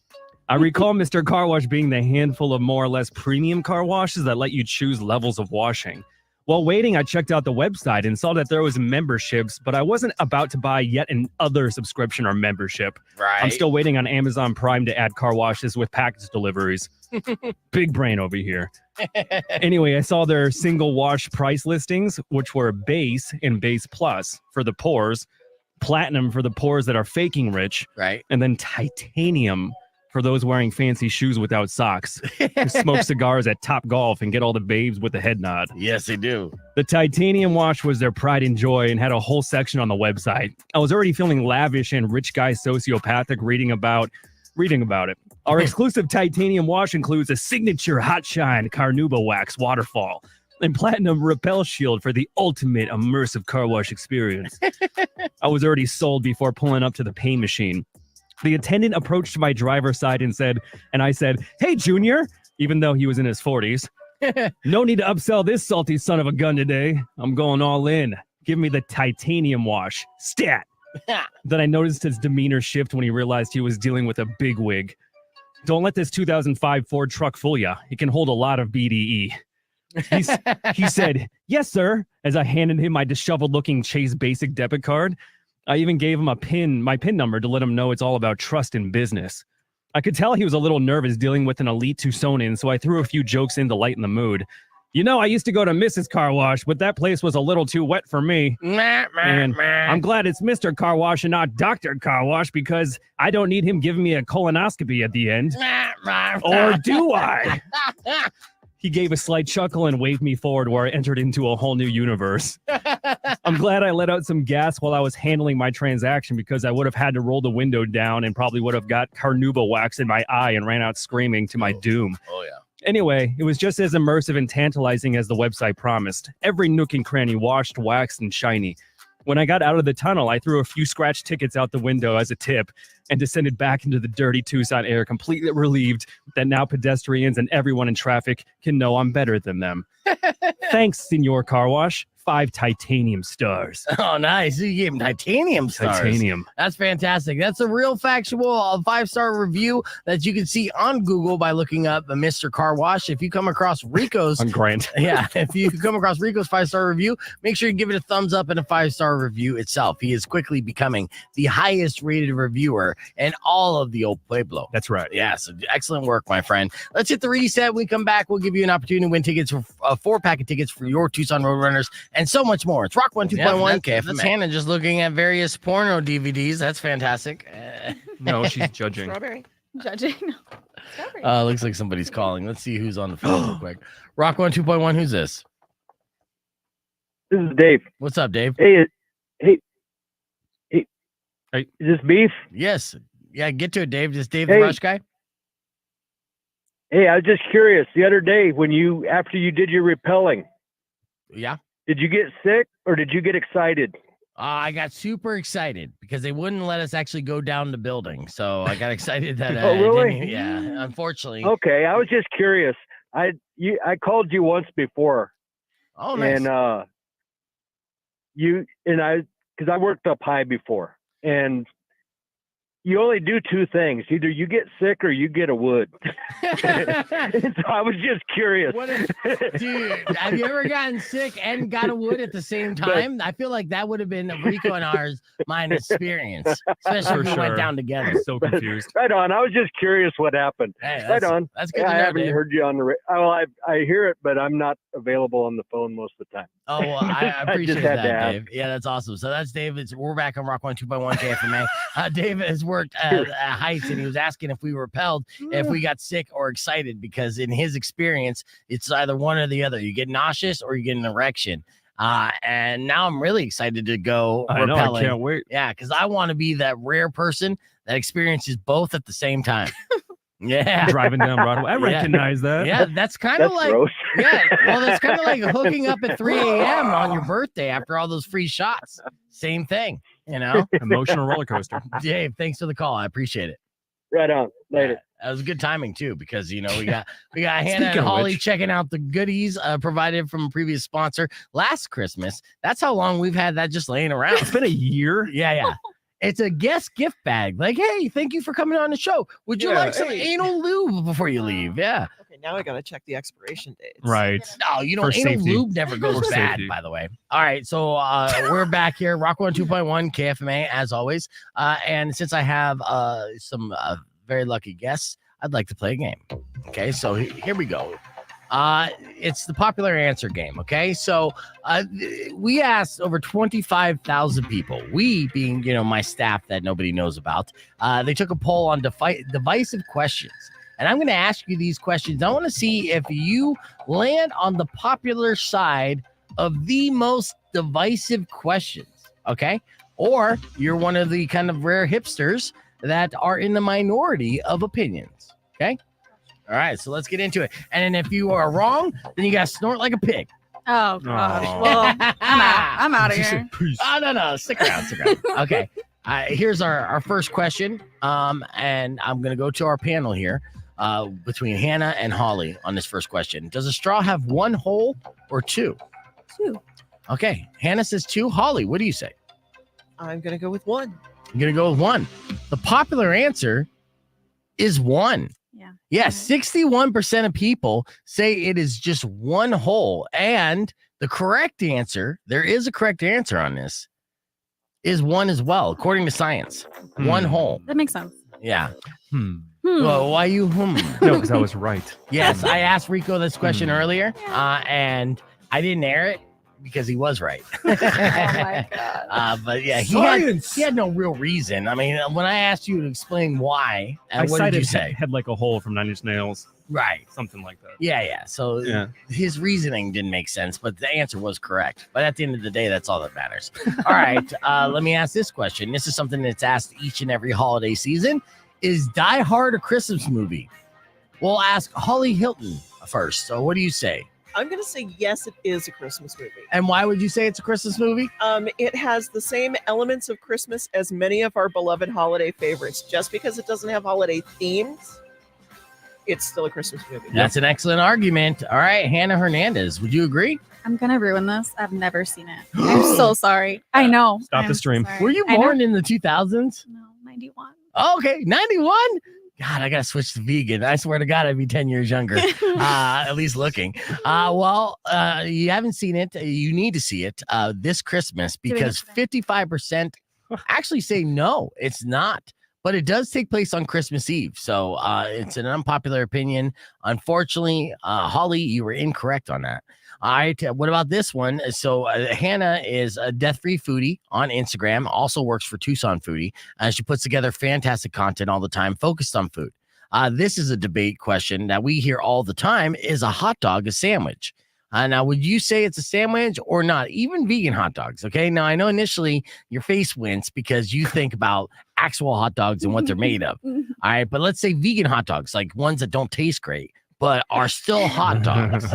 I recall Mr. Car Wash being the handful of more or less premium car washes that let you choose levels of washing. While waiting, I checked out the website and saw that there was memberships, but I wasn't about to buy yet another subscription or membership. Right. I'm still waiting on Amazon Prime to add car washes with package deliveries. Big brain over here. Anyway, I saw their single wash price listings, which were base and base plus for the pores, platinum for the pores that are faking rich, Right. and then titanium for those wearing fancy shoes without socks, who smoke cigars at Top Golf and get all the babes with a head nod. Yes, they do. The titanium wash was their pride and joy and had a whole section on the website. I was already feeling lavish and rich guy sociopathic reading about it. Our exclusive titanium wash includes a signature hot shine Carnauba wax waterfall and platinum repel shield for the ultimate immersive car wash experience. I was already sold before pulling up to the pay machine. The attendant approached my driver's side and I said, "Hey, Junior," even though he was in his 40s. "No need to upsell this salty son of a gun today. I'm going all in. Give me the titanium wash. Stat." Then I noticed his demeanor shift when he realized he was dealing with a bigwig. "Don't let this 2005 Ford truck fool you. It can hold a lot of BDE. He said, "Yes, sir," as I handed him my disheveled-looking Chase Basic debit card. I even gave him my PIN number to let him know it's all about trust in business. I could tell he was a little nervous dealing with an elite Tucsonan, so I threw a few jokes in to lighten the mood. "You know, I used to go to Mrs. Car Wash, but that place was a little too wet for me. And I'm glad it's Mr. Car Wash and not Dr. Car Wash because I don't need him giving me a colonoscopy at the end. Or do I?" He gave a slight chuckle and waved me forward where I entered into a whole new universe. I'm glad I let out some gas while I was handling my transaction because I would have had to roll the window down and probably would have got Carnauba wax in my eye and ran out screaming to my doom. Oh, yeah. Anyway, it was just as immersive and tantalizing as the website promised. Every nook and cranny washed, waxed, and shiny. When I got out of the tunnel, I threw a few scratch tickets out the window as a tip and descended back into the dirty Tucson air, completely relieved that now pedestrians and everyone in traffic can know I'm better than them. Thanks, Senor Car Wash. 5 titanium stars. Oh, nice. You gave him titanium stars. Titanium. That's fantastic. That's a real factual 5-star review that you can see on Google by looking up Mr. Car Wash. If you come across Rico's On Grant. Yeah, if you come across Rico's 5-star review, make sure you give it a thumbs up and a 5-star review itself. He is quickly becoming the highest rated reviewer in all of the old Pueblo. That's right. Yeah, so excellent work, my friend. Let's hit the reset. When we come back, we'll give you an opportunity to win tickets for 4-pack of tickets for your Tucson Roadrunners and so much more. It's Rock 102.1 KFMA. That's Hannah just looking at various porno DVDs. That's fantastic. No, she's judging. Strawberry. Judging. Looks like somebody's calling. Let's see who's on the phone real quick. Rock 102.1, who's this? This is Dave. What's up, Dave? Hey. Hey. Is this Beef? Yes. Yeah, get to it, Dave. Is Dave Hey. the Rush guy? Hey, I was just curious. The other day, after you did your repelling, Yeah. did you get sick or did you get excited? I got super excited because they wouldn't let us actually go down the building. So I got excited that Oh, really? yeah, unfortunately. Okay, I was just curious. I called you once before, Oh, nice. and because I worked up high before, and you only do 2 things: either you get sick or you get a wood. And so I was just curious. Dude, have you ever gotten sick and got a wood at the same time? I feel like that would have been Rico and our's mine experience, especially if we went down together. I'm so confused. Right on. I was just curious what happened. Hey, Right on. That's good Yeah, to I know, haven't Dave. heard you on the well, I hear it, but I'm not available on the phone most of the time. Oh, well, I appreciate just had that, to ask. Dave. Yeah, that's awesome. So that's Dave. We're back on Rock 102.1 KFMA. Dave has worked at Heights, and he was asking if we were repelled, if we got sick or excited, because in his experience, it's either one or the other. You get nauseous or you get an erection. And now I'm really excited to go I know, repelling. I can't wait. Yeah, because I want to be that rare person that experiences both at the same time. Yeah. Driving down Broadway. I recognize that. Yeah, that's kind of That's like gross. yeah, well, that's kind of like hooking up at 3 a.m. on your birthday after all those free shots. Same thing. You know, Emotional roller coaster. Dave, thanks for the call. I appreciate it. Right on. Later. That was good timing too, because we got Hannah Speaking and of Holly which. checking out the goodies provided from a previous sponsor last Christmas. That's how long we've had that just laying around. It's been a year. Yeah. It's a guest gift bag. Like, hey, thank you for coming on the show. Would you like some anal lube before you leave? Yeah. Okay, now I gotta check the expiration dates. Right. No, For anal safety. lube never goes For bad, safety. by the way. All right, so we're back here, Rock 102.1 KFMA, as always. And since I have some very lucky guests, I'd like to play a game. Okay, so here we go. It's the popular answer game. Okay, so we asked over 25,000 people, we being my staff that nobody knows about. They took a poll on divisive questions, and I'm going to ask you these questions. I want to see if you land on the popular side of the most divisive questions. Okay, or you're one of the kind of rare hipsters that are in the minority of opinions. Okay. All right, so let's get into it. And then if you are wrong, then you got to snort like a pig. Oh gosh. Aw. Well, I'm out of She here. said, "Peace." Oh, no. Stick around. Okay. Here's our first question. And I'm going to go to our panel here between Hannah and Holly on this first question. Does a straw have one hole or two? Two. Okay. Hannah says two. Holly, what do you say? I'm gonna go with one. I'm going to go with one. The popular answer is one. Yeah, 61% of people say it is just one hole. And the correct answer, there is a correct answer on this, is one as well, according to science. One hole. That makes sense. Yeah. Hmm. Well, why you No, because I was right. Yes, I asked Rico this question earlier, and I didn't air it because he was right. Oh my god. But yeah, he had no real reason. I mean, when I asked you to explain why, I what did you cited say? Head like a hole from Nine Inch Nails. Right. Something like that. Yeah. So Yeah. his reasoning didn't make sense, but the answer was correct. But at the end of the day, that's all that matters. All right. Let me ask this question. This is something that's asked each and every holiday season. Is Die Hard a Christmas movie? We'll ask Holly Hilton first. So what do you say? I'm gonna say yes, it is a Christmas movie. And why would you say it's a Christmas movie? It has the same elements of Christmas as many of our beloved holiday favorites. Just because it doesn't have holiday themes, it's still a Christmas movie. That's an excellent argument. All right, Hannah Hernandez, would you agree? I'm gonna ruin this. I've never seen it. I'm so sorry. I know. Stop I'm the so stream. sorry. Were you I know. born in the 2000s? No, 91. Oh, okay, 91? God, I gotta switch to vegan. I swear to God, I'd be 10 years younger, at least looking. You haven't seen it. You need to see it this Christmas Do we because have to? 55% actually say no, it's not. But it does take place on Christmas Eve. So it's an unpopular opinion. Unfortunately, Holly, you were incorrect on that. All right. What about this one? So Hannah is a Death Free Foodie on Instagram, also works for Tucson Foodie. She puts together fantastic content all the time focused on food. This is a debate question that we hear all the time. Is a hot dog a sandwich? Now, would you say it's a sandwich or not? Even vegan hot dogs. Okay. Now, I know initially your face winced because you think about actual hot dogs and what they're made of. All right. But let's say vegan hot dogs, like ones that don't taste great, but are still hot dogs.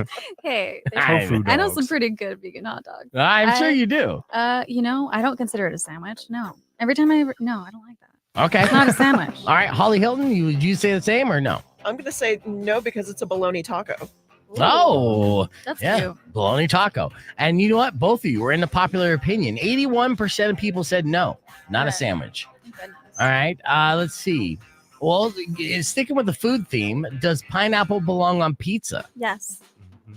Hey, Tofu I know dogs. some pretty good vegan hot dogs. I'm sure you do. I don't consider it a sandwich. No. Every time no, I don't like that. Okay. It's not a sandwich. All right. Holly Hilton, would you say the same or no? I'm gonna say no because it's a bologna taco. Oh, That's yeah. you. Bologna taco. And you know what? Both of you were in the popular opinion. 81% of people said no, not a Yeah. sandwich. Thank goodness. All right. Let's see. Well, sticking with the food theme, does pineapple belong on pizza? Yes.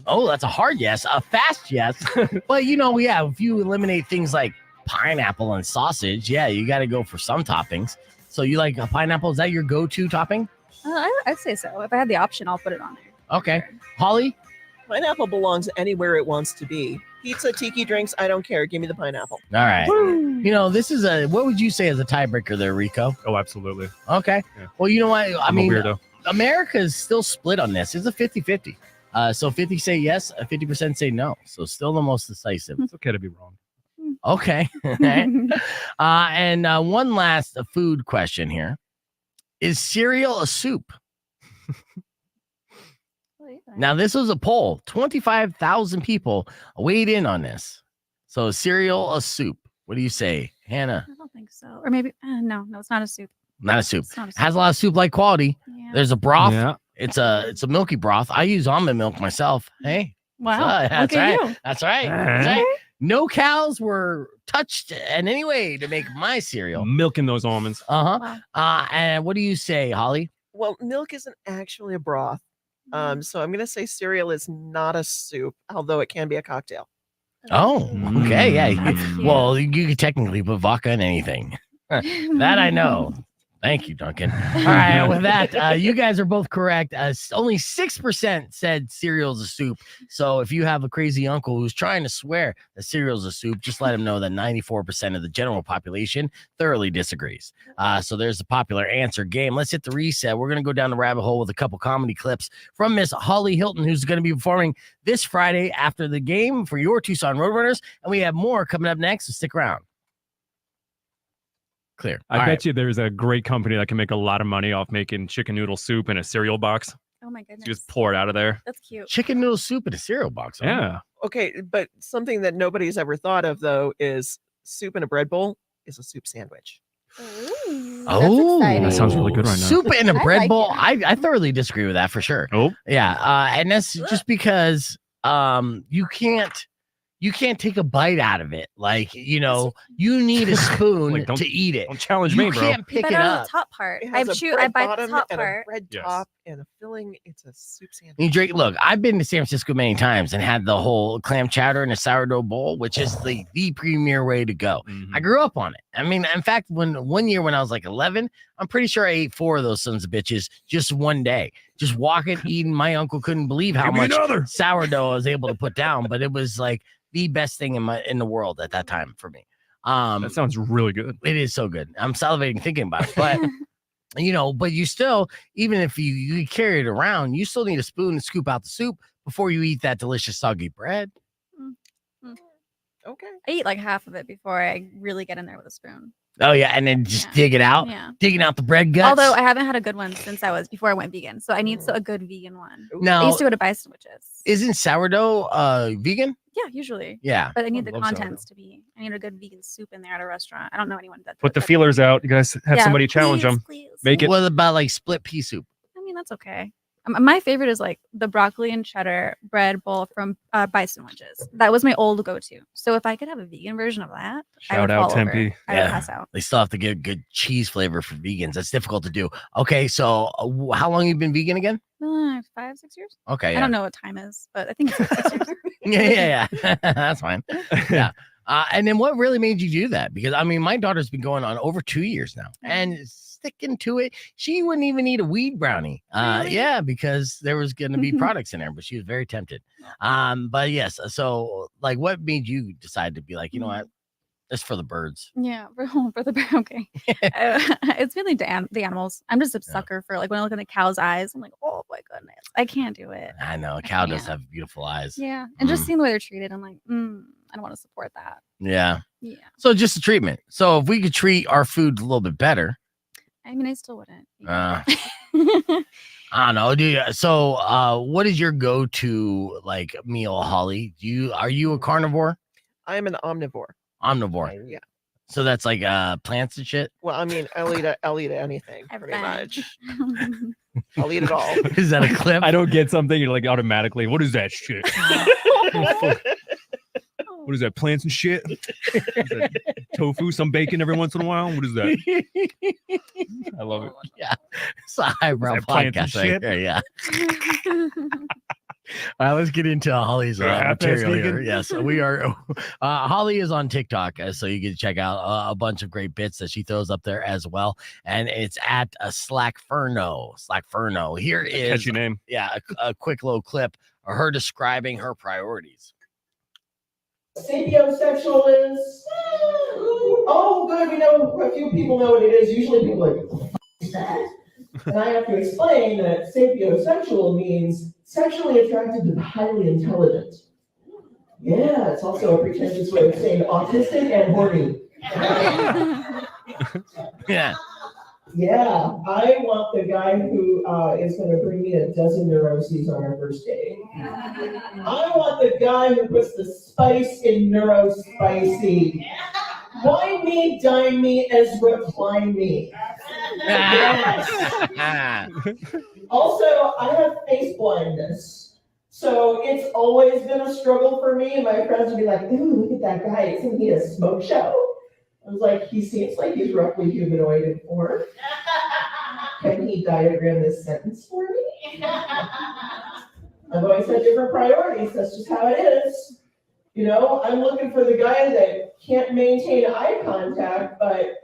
Oh, that's a hard yes. A fast yes. But if you eliminate things like pineapple and sausage, yeah, you got to go for some toppings. So you like a pineapple? Is that your go-to topping? I'd say so. If I had the option, I'll put it on there. Okay. Holly? Pineapple belongs anywhere it wants to be. Pizza, tiki drinks, I don't care. Give me the pineapple. All right. This is what would you say is a tiebreaker there, Rico? Oh, absolutely. Okay. Yeah. Well, you know what? I'm a weirdo. America is still split on this. It's a 50-50. So 50 say yes, 50% say no. So still the most decisive. It's okay to be wrong. Okay. All right. And one last food question here. Is cereal a soup? Now, this was a poll. 25,000 people weighed in on this. So cereal a soup. What do you say, Hannah? I don't think so. Or maybe no, it's not a soup. Not a soup. It's not a soup. Has a lot of soup-like quality. Yeah. There's a broth. Yeah. It's a milky broth. I use almond milk myself. Hey. Wow. That's Look at right. you. That's right. That's right. No cows were touched in any way to make my cereal. Milking those almonds. Uh-huh. And what do you say, Holly? Well, milk isn't actually a broth. So I'm going to say cereal is not a soup, although it can be a cocktail. Oh, okay. Yeah. That's cute. Well, you could technically put vodka in anything. That I know. Thank you, Duncan. All right, with that, you guys are both correct. Only 6% said cereal's a soup. So if you have a crazy uncle who's trying to swear that cereal's a soup, just let him know that 94% of the general population thoroughly disagrees. So there's the popular answer game. Let's hit the reset. We're going to go down the rabbit hole with a couple comedy clips from Miss Holly Hilton, who's going to be performing this Friday after the game for your Tucson Roadrunners. And we have more coming up next, so stick around. Clear. I bet you there's a great company that can make a lot of money off making chicken noodle soup in a cereal box. Oh my goodness. Just pour it out of there. That's cute. Chicken noodle soup in a cereal box. Huh? Yeah. Okay, but something that nobody's ever thought of, though, is soup in a bread bowl is a soup sandwich. Oh, that sounds really good right now. Soup in a I bread like bowl. it. I thoroughly disagree with that for sure. Oh, Yeah. And that's just because you can't take a bite out of it. Like, you need a spoon Like, to eat it. don't challenge You me, bro. can't pick But it on up. the top part. It I has a bread bite the bottom top and part. a bread Yes. top and a filling. It's a soup sandwich. You drink. Look, I've been to San Francisco many times and had the whole clam chowder in a sourdough bowl, which is the premier way to go. Mhm. I grew up on it. I mean, in fact, one year when I was like 11, I'm pretty sure I ate 4 of those sons of bitches just one day. Just walking, eating. My uncle couldn't believe how Give me much another. sourdough I was able to put down, but it was like the best thing in the world at that time for me. That sounds really good. It is so good. I'm salivating thinking about it, but but you still, even if you carry it around, you still need a spoon to scoop out the soup before you eat that delicious soggy bread. Okay. I eat like half of it before I really get in there with a spoon. Oh yeah, and then just dig it out, Yeah. digging out the bread guts. Although I haven't had a good one before I went vegan. So I need a good vegan one. I Now, used to go to buy sandwiches. isn't sourdough vegan? Yeah, usually. Yeah. But I need the love contents to be. I need a good vegan soup in there at a restaurant. I don't know anyone that. Put the that- feelers out. You guys have Yeah, somebody challenge them. please. Make it. What about like split pea soup? I mean, that's okay. My favorite is like the broccoli and cheddar bread bowl from Bison Wedges. That was my old go-to. So if I could have a vegan version of that, I Shout would out fall over. Tempe. I Yeah. would pass out. They still have to get good cheese flavor for vegans. That's difficult to do. Okay, so how long you been vegan again? 5, 6 years. Okay, I don't know what time is, but I think it's like 6 years. yeah. That's fine. Yeah. And then what really made you do that? Because I mean, my daughter's been going on over 2 years now and sticking to it. She wouldn't even eat a weed brownie. Really? Yeah, because there was going to be products in there, but she was very tempted. But yes, so like what made you decide to be like, you know what? It's for the birds. Yeah, for the okay. It's really the animals. I'm just a sucker for like when I look in the cow's eyes, I'm like, oh my goodness, I can't do it. I know a cow does can't. have beautiful eyes. Yeah, and just seeing the way they're treated, I'm like, I don't want to support that. Yeah. Yeah, So just the treatment. So if we could treat our food a little bit better, I mean, I still wouldn't. I don't know, dude. So what is your go-to like meal, Holly? Are you a carnivore? I'm an omnivore. Omnivore. Yeah. So that's like plants and shit. Well, I mean, I'll eat anything pretty Everything. much. I'll eat it all. Is that a clip? I don't get something. You're like automatically. What is that shit? What is that? Plants and shit? Is that tofu, some bacon every once in a while. What is that? I love it. Yeah. It's a highbrow Is that plants and podcast right shit? there. Yeah. All right, let's get into Holly's Half-ass material here. vegan. Yes, we are. Holly is on TikTok, so you can check out a bunch of great bits that she throws up there as well. And it's at Slackferno. Slackferno. Here is Catchy name. yeah, a quick little clip of her describing her priorities. Sapiosexual is, oh, good, a few people know what it is. Usually people are like, what is that? And I have to explain that sapiosexual means sexually attracted to the highly intelligent. Yeah, it's also a pretentious way of saying autistic and horny. Yeah. Yeah, I want the guy who is going to bring me a dozen neuroses on our first date. I want the guy who puts the spice in neurospicy. Wine me, dine me, as recline me. Also, I have face blindness. So it's always been a struggle for me. And my friends would be like, ooh, look at that guy. Isn't he a smoke show? I was like, he seems like he's roughly humanoid in form. Can he diagram this sentence for me? I've always had different priorities. That's just how it is. You know, I'm looking for the guy that can't maintain eye contact, but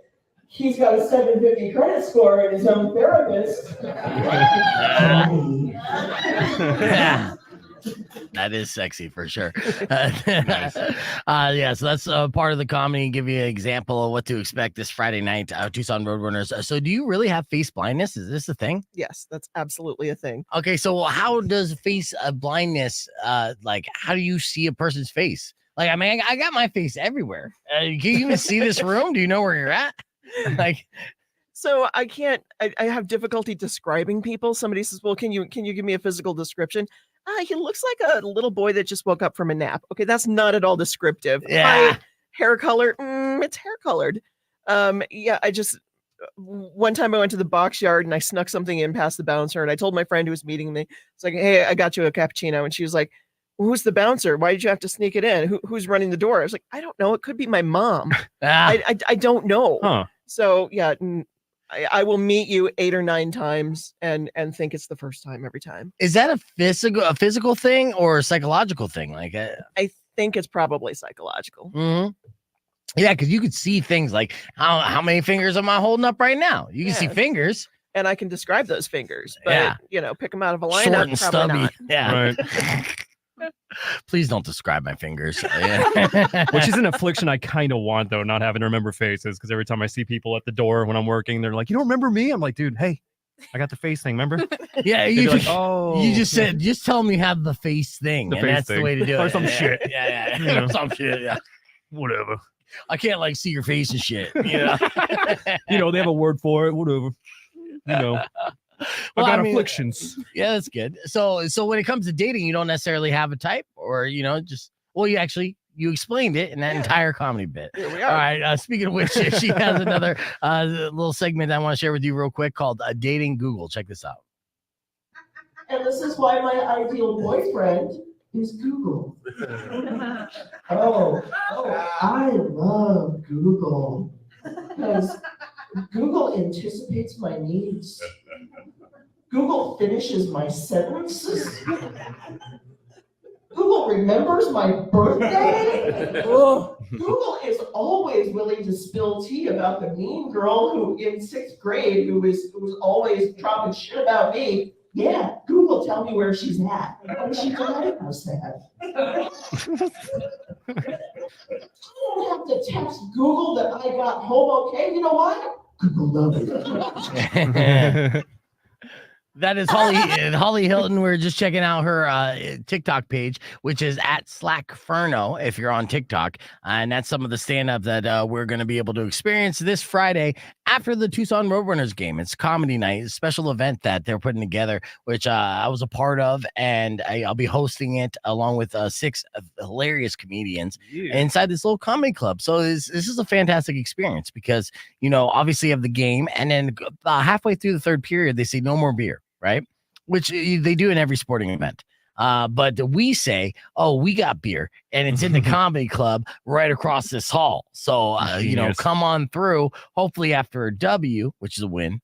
he's got a 750 credit score and his own therapist. That is sexy for sure. Yeah, so that's part of the comedy. Give you an example of what to expect this Friday night, Tucson Roadrunners. So do you really have face blindness? Is this a thing? Yes, that's absolutely a thing. Okay, so how does face blindness, like, how do you see a person's face? Like, I mean, I got my face everywhere. Can you even see this room? Do you know where you're at? Like, so I have difficulty describing people. Somebody says, well, can you give me a physical description? He looks like a little boy that just woke up from a nap. Okay, that's not at all descriptive. Yeah. Hair color, it's hair colored. Yeah, one time I went to the box yard and I snuck something in past the bouncer, and I told my friend who was meeting me, it's like, hey, I got you a cappuccino. And she was like, who's the bouncer? Why did you have to sneak it in? Who's running the door? I was like, I don't know. It could be my mom. I don't know. Huh. So yeah, I will meet you 8 or 9 times and think it's the first time every time. is that a physical thing or a psychological thing? Like, I think it's probably psychological. mhm. Yeah, because you could see things like how many fingers am I holding up right now? You can see Yeah. fingers. And I can describe those fingers, but Yeah. pick them out of a Short lineup, and probably stubby. not. Yeah. Right. Please don't describe my fingers. Which is an affliction I kind of want, though, not having to remember faces. Because every time I see people at the door when I'm working, they're like, you don't remember me? I'm like, dude, hey, I got the face thing, remember? Yeah, They'd you be like, just, oh, you just said, just tell me have the face thing. The and face that's thing. the way to do Or it. some shit. Yeah. You know. Some shit. Yeah. whatever. I can't like see your face and shit. You know, You know, they have a word for it, whatever. You know, Well, I got I mean, afflictions. yeah, that's good. So when it comes to dating, you don't necessarily have a type, or just you explained it in that entire comedy bit. Here we All are. right. Speaking of which, she has another little segment I want to share with you real quick called Dating Google. Check this out. And this is why my ideal boyfriend is Google. I love Google because Google anticipates my needs. Google finishes my sentences. Google remembers my birthday. Google is always willing to spill tea about the mean girl who in 6th grade who was always dropping shit about me. Yeah, Google, tell me where she's at. When she died, how sad. I don't have to text Google that I got home okay. You know what? Google loves it. That is Holly Hilton. We're just checking out her TikTok page, which is at Slackferno if you're on TikTok. And that's some of the stand-up that we're going to be able to experience this Friday after the Tucson Roadrunners game. It's comedy night, a special event that they're putting together, which I was a part of, and I'll be hosting it along with 6 hilarious comedians inside this little comedy club. So this is a fantastic experience because, obviously you have the game, and then halfway through the 3rd period, they say no more beer. Right, which they do in every sporting event. But we say, oh, we got beer, and it's in the comedy club right across this hall. So, come on through. Hopefully, after a W, which is a win,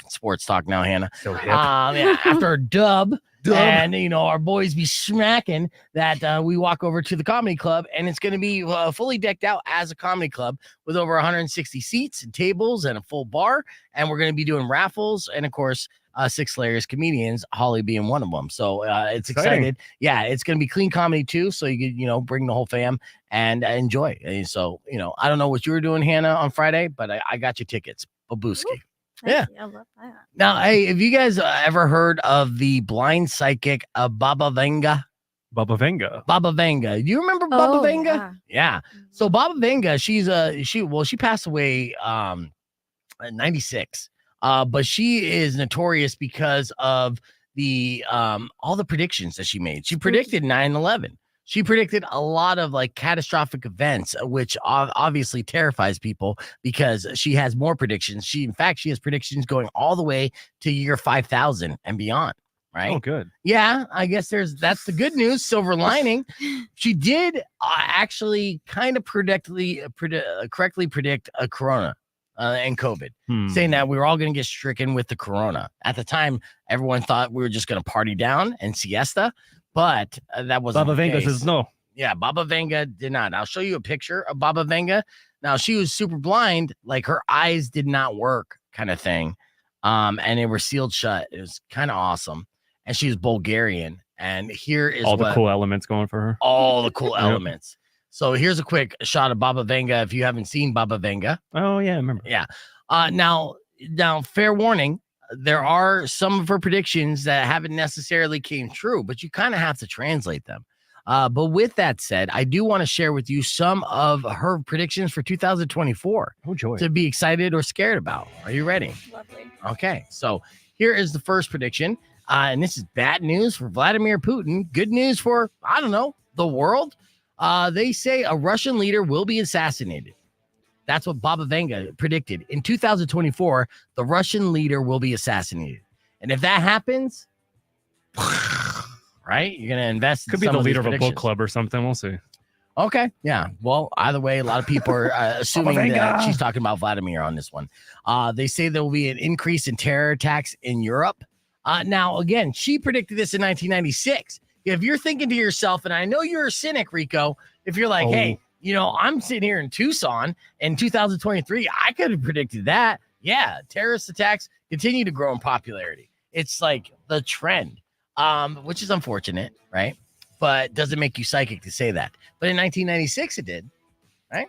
sports talk now, Hannah. So hip. After a dub. And our boys be smacking that we walk over to the comedy club, and it's going to be fully decked out as a comedy club with over 160 seats and tables and a full bar. And we're going to be doing raffles, and of course 6 hilarious comedians, Holly being one of them. So it's excited. Yeah, it's going to be clean comedy too. So you could, bring the whole fam and enjoy. And so, I don't know what you were doing, Hannah, on Friday, but I got you tickets. Babuski. Yeah. I love that. Now, hey, have you guys ever heard of the blind psychic Baba Vanga? Baba Vanga. Baba Vanga. Do you remember Baba Vanga? Yeah. Yeah. So Baba Vanga, she passed away at 96. But she is notorious because of the all the predictions that she made. She predicted 9/11. She predicted a lot of like catastrophic events, which obviously terrifies people because she has more predictions. In fact, she has predictions going all the way to year 5000 and beyond. Right? Oh, good. Yeah, I guess that's the good news. Silver lining. She did actually kind of correctly predict a corona and COVID, saying that we were all going to get stricken with the corona. At the time, everyone thought we were just going to party down and siesta, but that wasn't Baba the Vanga case. says no. Yeah, Baba Vanga did not. I'll show you a picture of Baba Vanga. Now, she was super blind, like her eyes did not work kind of thing, and they were sealed shut. It was kind of awesome. And she's Bulgarian. And here is all the cool elements going for her. All the cool elements. So here's a quick shot of Baba Vanga if you haven't seen Baba Vanga. Oh, yeah, I remember. Yeah. Now, fair warning, there are some of her predictions that haven't necessarily came true, but you kind of have to translate them. But with that said, I do want to share with you some of her predictions for 2024. Oh, joy. To be excited or scared about. Are you ready? Lovely. Okay. So here is the first prediction. And this is bad news for Vladimir Putin. Good news for, I don't know, the world. They say a Russian leader will be assassinated. That's what Baba Vanga predicted. In 2024, the Russian leader will be assassinated. And if that happens, right, you're going to invest Could in be some the of leader these of a book predictions. club or something. We'll see. Okay. Yeah. Well, either way, a lot of people are assuming that she's talking about Vladimir on this one. They say there will be an increase in terror attacks in Europe. Now, again, she predicted this in 1996. If you're thinking to yourself, and I know you're a cynic, Rico, if you're like, hey, I'm sitting here in Tucson in 2023, I could have predicted that. Yeah, terrorist attacks continue to grow in popularity. It's like the trend, which is unfortunate, right? But doesn't make you psychic to say that. But in 1996, it did. Right.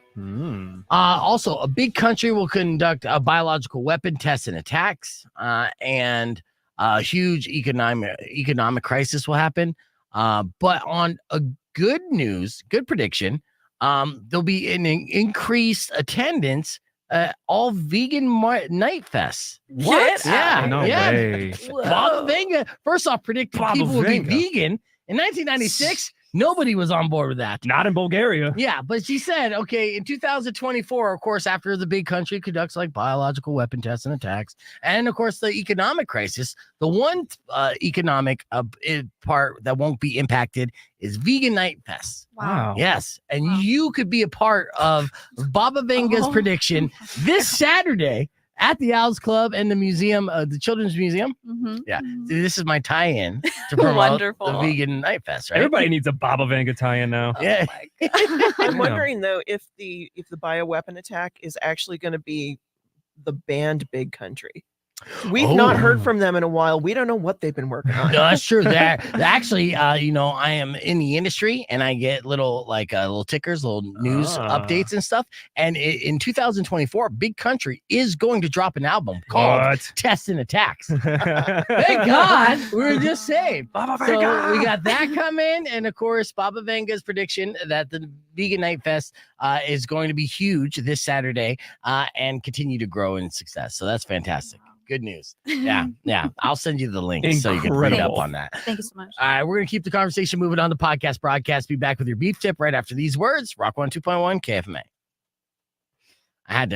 Also, a big country will conduct a biological weapon tests and attacks, and a huge economic crisis will happen. But on a good prediction, there'll be an increased attendance at all vegan night fests. What? Yeah. No yeah. way. Baba Vanga, first off, predicted people would be vegan. In 1996, nobody was on board with that. Not in Bulgaria. Yeah, but she said, okay, in 2024, of course, after the big country conducts like biological weapon tests and attacks, and of course, the economic crisis, the one economic part that won't be impacted is vegan night fests. Wow. Yes, and you could be a part of Baba Vanga's prediction this Saturday at the Owls Club and the museum, the Children's Museum. Mm-hmm. Yeah, see, this is my tie-in to promote Wonderful. the Vegan Night Fest, right? Everybody needs a Baba Vanga tie-in now. Yeah. I'm wondering though if the bioweapon attack is actually going to be the banned big country. We've not heard from them in a while. We don't know what they've been working on. No, that's true. That actually, I am in the industry and I get little tickers, little news updates and stuff. And in 2024, Big Country is going to drop an album called Tests and Attacks. Thank God we were just saved. Baba So Vanga. we got that coming, and of course, Baba Vanga's prediction that the Vegan Night Fest is going to be huge this Saturday and continue to grow in success. So that's fantastic. Good news. Yeah. I'll send you the link so you can read up on that. Thank you so much. All right, we're going to keep the conversation moving on the podcast broadcast. Be back with your beef tip right after these words. Rock 102.1 KFMA. I had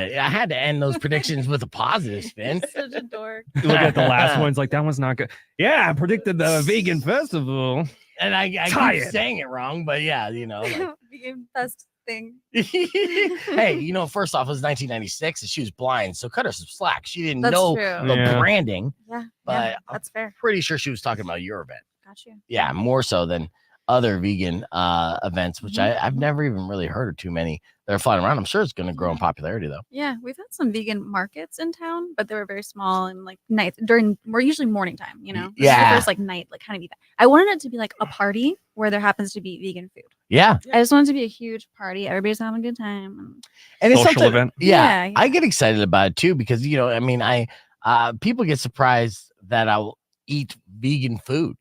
to end those predictions with a positive spin. Such a dork. You look at the last one's like, that one's not good. Yeah, I predicted the vegan festival. And I keep saying it wrong, but yeah, Vegan fest thing. Hey, first off, it was 1996 and she was blind, so cut her some slack. She didn't That's know true. the branding. Yeah, but that's fair. Pretty sure she was talking about your event. Got you. Yeah, more so than other vegan events, which I've never even really heard of too many that are flying around. I'm sure it's going to grow in popularity though. Yeah, we've had some vegan markets in town, but they were very small and like nights we're usually morning time, This is the first like night, like kind of event. I wanted it to be like a party where there happens to be vegan food. Yeah. I just wanted it to be a huge party. Everybody's having a good time. And it's Social something, event. Yeah, I get excited about it too because people get surprised that I'll eat vegan food.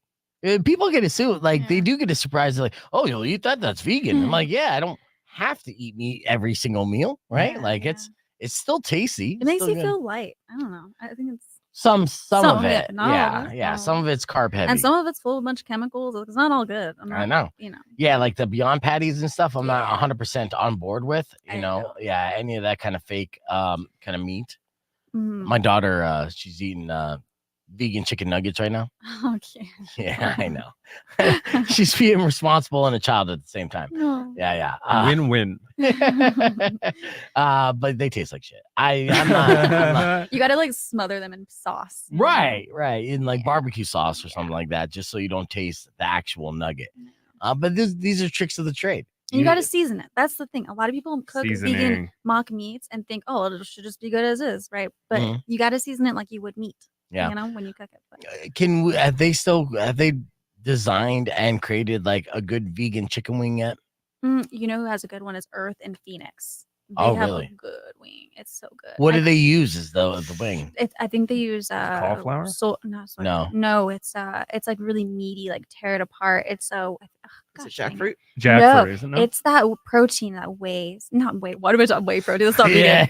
People get assumed they do get a surprise. They're like, "Oh, you'll eat that? That's vegan." I'm like, "Yeah, I don't have to eat meat every single meal, right? It's still tasty. It makes still you good. feel light. I don't know. I think it's Some of Some, it. not all Yeah, of it. yeah. Some of it's carb heavy. And some of it's full of a bunch of chemicals. It's not all good. I know. Yeah, like the Beyond patties and stuff, I'm not 100% on board with. You know, yeah, any of that kind of fake kind of meat. My daughter, she's eating vegan chicken nuggets right now. Okay. Yeah, I know. She's being responsible and a child at the same time. No. Yeah. Win-win. But they taste like shit. I'm not. You gotta like smother them in sauce. Right. In like barbecue sauce or something like that, just so you don't taste the actual nugget. But these are tricks of the trade. You got to season it. That's the thing. A lot of people cook vegan mock meats and think, oh, it should just be good as is, right? But you got to season it like you would meat. Yeah. You know, when you cook it. But. Have they designed and created like a good vegan chicken wing yet? You know who has a good one is Earth in Phoenix. They have a good wing. It's so good. What do they use as the wing? I think they use cauliflower. No, it's like really meaty, like tear it apart. It's so. Is it jackfruit? Jackfruit, isn't it? It's that protein that weighs. Not whey. What am I talking? Whey protein. That's not vegan.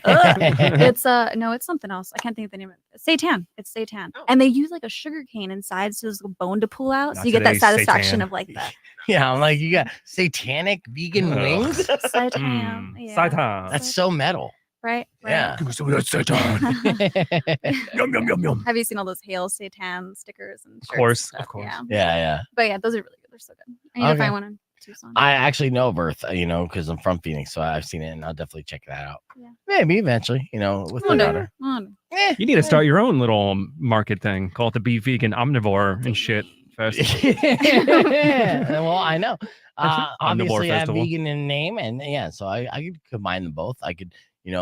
It's no, it's something else. I can't think of the name of it. Seitan. It's seitan, and they use like a sugar cane inside, so there's a bone to pull out, so you get that satisfaction of like that. Yeah, I'm like, you got satanic vegan wings. Seitan. Seitan. That's so metal. Right? Yeah. Yum yum yum yum. Have you seen all those Hail Seitan stickers and shirts? Of course. Yeah. But yeah, those are really good. They're so good. I need to find one in Tucson. I actually know of Earth, because I'm from Phoenix, so I've seen it, and I'll definitely check that out. Yeah. Maybe eventually, with my daughter. You need to start your own little market thing. Call it the Be Vegan Omnivore and shit festival. Well, I know. Obviously, I have festival. vegan in name, and so I could combine them both. I could,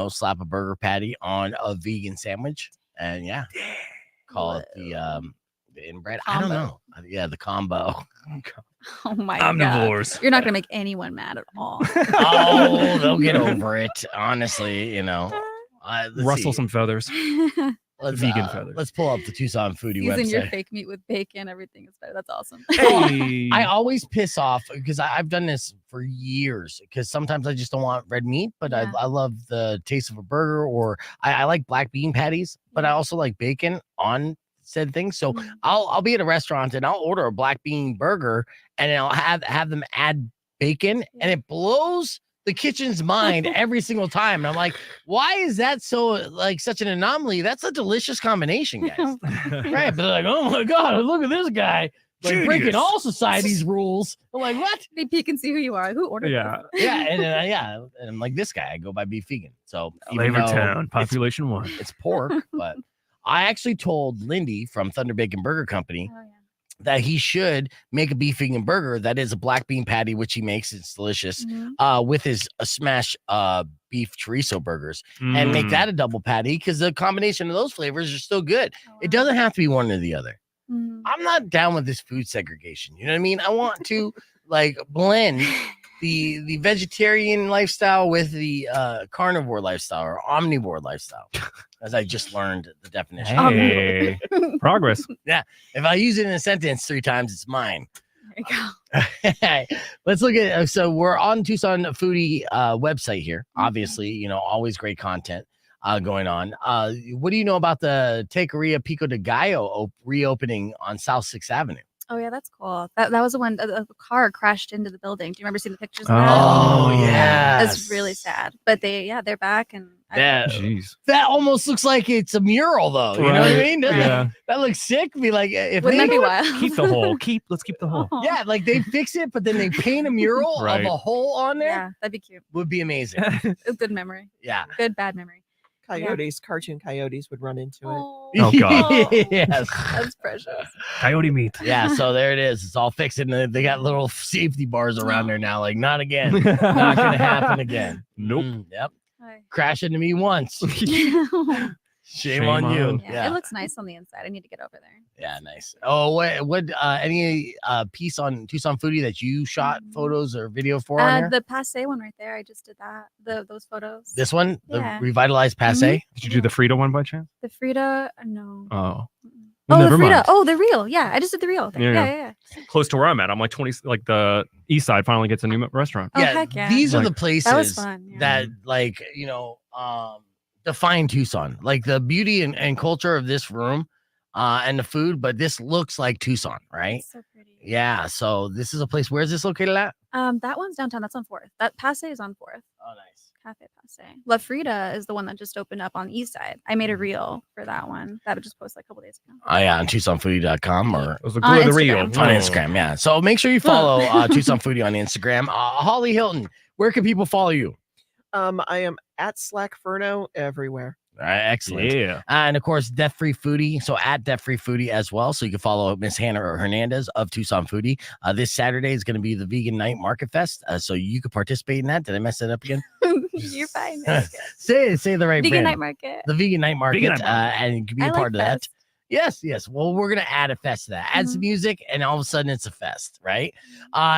slap a burger patty on a vegan sandwich, and call it the inbred. I don't know. Yeah, the combo. Oh my Omnivores. God. You're not gonna make anyone mad at all. Oh, they'll get over it. Honestly, Rustle some feathers. Vegan feathers. Let's pull up the Tucson Foodie Season website. your fake meat with bacon. Everything is better. That's awesome. Hey. I always piss off because I've done this for years because sometimes I just don't want red meat, but I love the taste of a burger, or I like black bean patties, but I also like bacon on said thing. So I'll be at a restaurant and I'll order a black bean burger and I'll have them add bacon, and it blows the kitchen's mind every single time. And I'm like, why is that such an anomaly? That's a delicious combination, guys. Right? But they're like, oh my God, look at this guy. Like breaking all society's rules. I'm like, what? They peek and see who you are. Who ordered this? Yeah. And then and I'm like, this guy, I go by Beef Vegan. So Flavortown, population 1. It's pork, but I actually told Lindy from Thunder Bacon Burger Company that he should make a beef vegan burger that is a black bean patty, which he makes. It's delicious, with his smash beef chorizo burgers, and make that a double patty, because the combination of those flavors are still good. It doesn't have to be one or the other. I'm not down with this food segregation. You know what I mean? I want to blend the vegetarian lifestyle with the carnivore lifestyle or omnivore lifestyle, as I just learned the definition. Hey, progress. Yeah. If I use it in a sentence 3 times, it's mine. There you go. Let's look at, so we're on Tucson Foodie website here. Obviously, always great content going on. What do you know about the Taqueria Pico de Gallo reopening on South 6th Avenue? Oh yeah, that's cool. That was the one. A car crashed into the building. Do you remember seeing the pictures of that? Oh yeah, that's really sad. But they're back, and that almost looks like it's a mural, though. You know what I mean? That looks sick. Be like, if wouldn't that be wild? Keep the hole. Let's keep the hole. Yeah, like they fix it, but then they paint a mural of a hole on there. Yeah, that'd be cute. Would be amazing. A good memory. Yeah, good bad memory. Coyotes, cartoon coyotes would run into it. Oh God. Yes. That's precious. Coyote meat. Yeah, so there it is. It's all fixed, and they got little safety bars around there now. Like, not again. Not gonna happen again. Nope. Yep. Crash into me once. Shame on you. Yeah, it looks nice on the inside. I need to get over there. Yeah, nice. Oh, what any piece on Tucson Foodie that you shot photos or video for? On the Passe one right there. I just did that. Those photos. This one, the revitalized Passe. Did you do the Frida one by chance? The Frida, no. Oh. Oh, the Frida. Oh, the real. Yeah, I just did the real thing. Yeah. Close to where I'm at. I'm like 20. Like the East Side finally gets a new restaurant. Oh, heck yeah. These are the places that was fun. That define Tucson, like the beauty and culture of this room and the food, but this looks like Tucson, right? It's so pretty. Yeah. So this is a place. Where is this located at? That one's downtown. That's on 4th. That Passe is on 4th. Oh, nice. Cafe Passe. La Frida is the one that just opened up on the east side. I made a reel for that one that I just posted a couple days ago. Oh, yeah, on TucsonFoodie.com or It was a glue of the reel. on Instagram. Yeah. So make sure you follow Tucson Foodie on Instagram. Holly Hilton, where can people follow you? I am at Slackferno everywhere. All right, excellent. Yeah. And of course, Death Free Foodie. So at Death Free Foodie as well. So you can follow Miss Hannah Hernandez of Tucson Foodie. This Saturday is going to be the Vegan Night Market Fest. So you could participate in that. Did I mess that up again? You're fine. say the right Vegan brand. Night Market. The Vegan Night Market. Vegan Night Market. And you can be I a part like of that. fest. Yes. Well, we're gonna add a fest to that. Add some music, and all of a sudden it's a fest, right?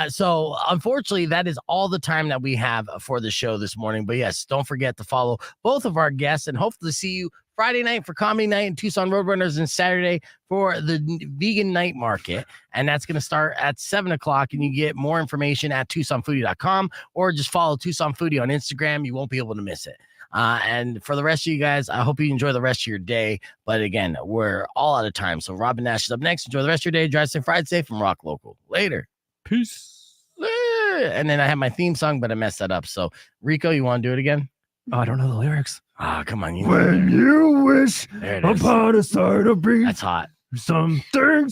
So unfortunately, that is all the time that we have for the show this morning. But yes, don't forget to follow both of our guests, and hopefully see you Friday night for Comedy Night and Tucson Roadrunners, and Saturday for the Vegan Night Market. And that's going to start at 7:00. And you get more information at TucsonFoodie.com, or just follow Tucson Foodie on Instagram. You won't be able to miss it. And for the rest of you guys, I hope you enjoy the rest of your day. But again, we're all out of time. So Robin Nash is up next. Enjoy the rest of your day. Drive safe, ride safe, and rock local. Later. Peace. And then I have my theme song, but I messed that up. So Rico, you want to do it again? Oh, I don't know the lyrics. Ah, come on. When you wish There it is. upon a side of breeze, That's hot. something,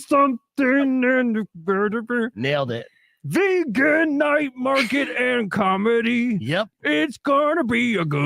and Nailed it. Vegan Night Market and Comedy. Yep. It's gonna be a good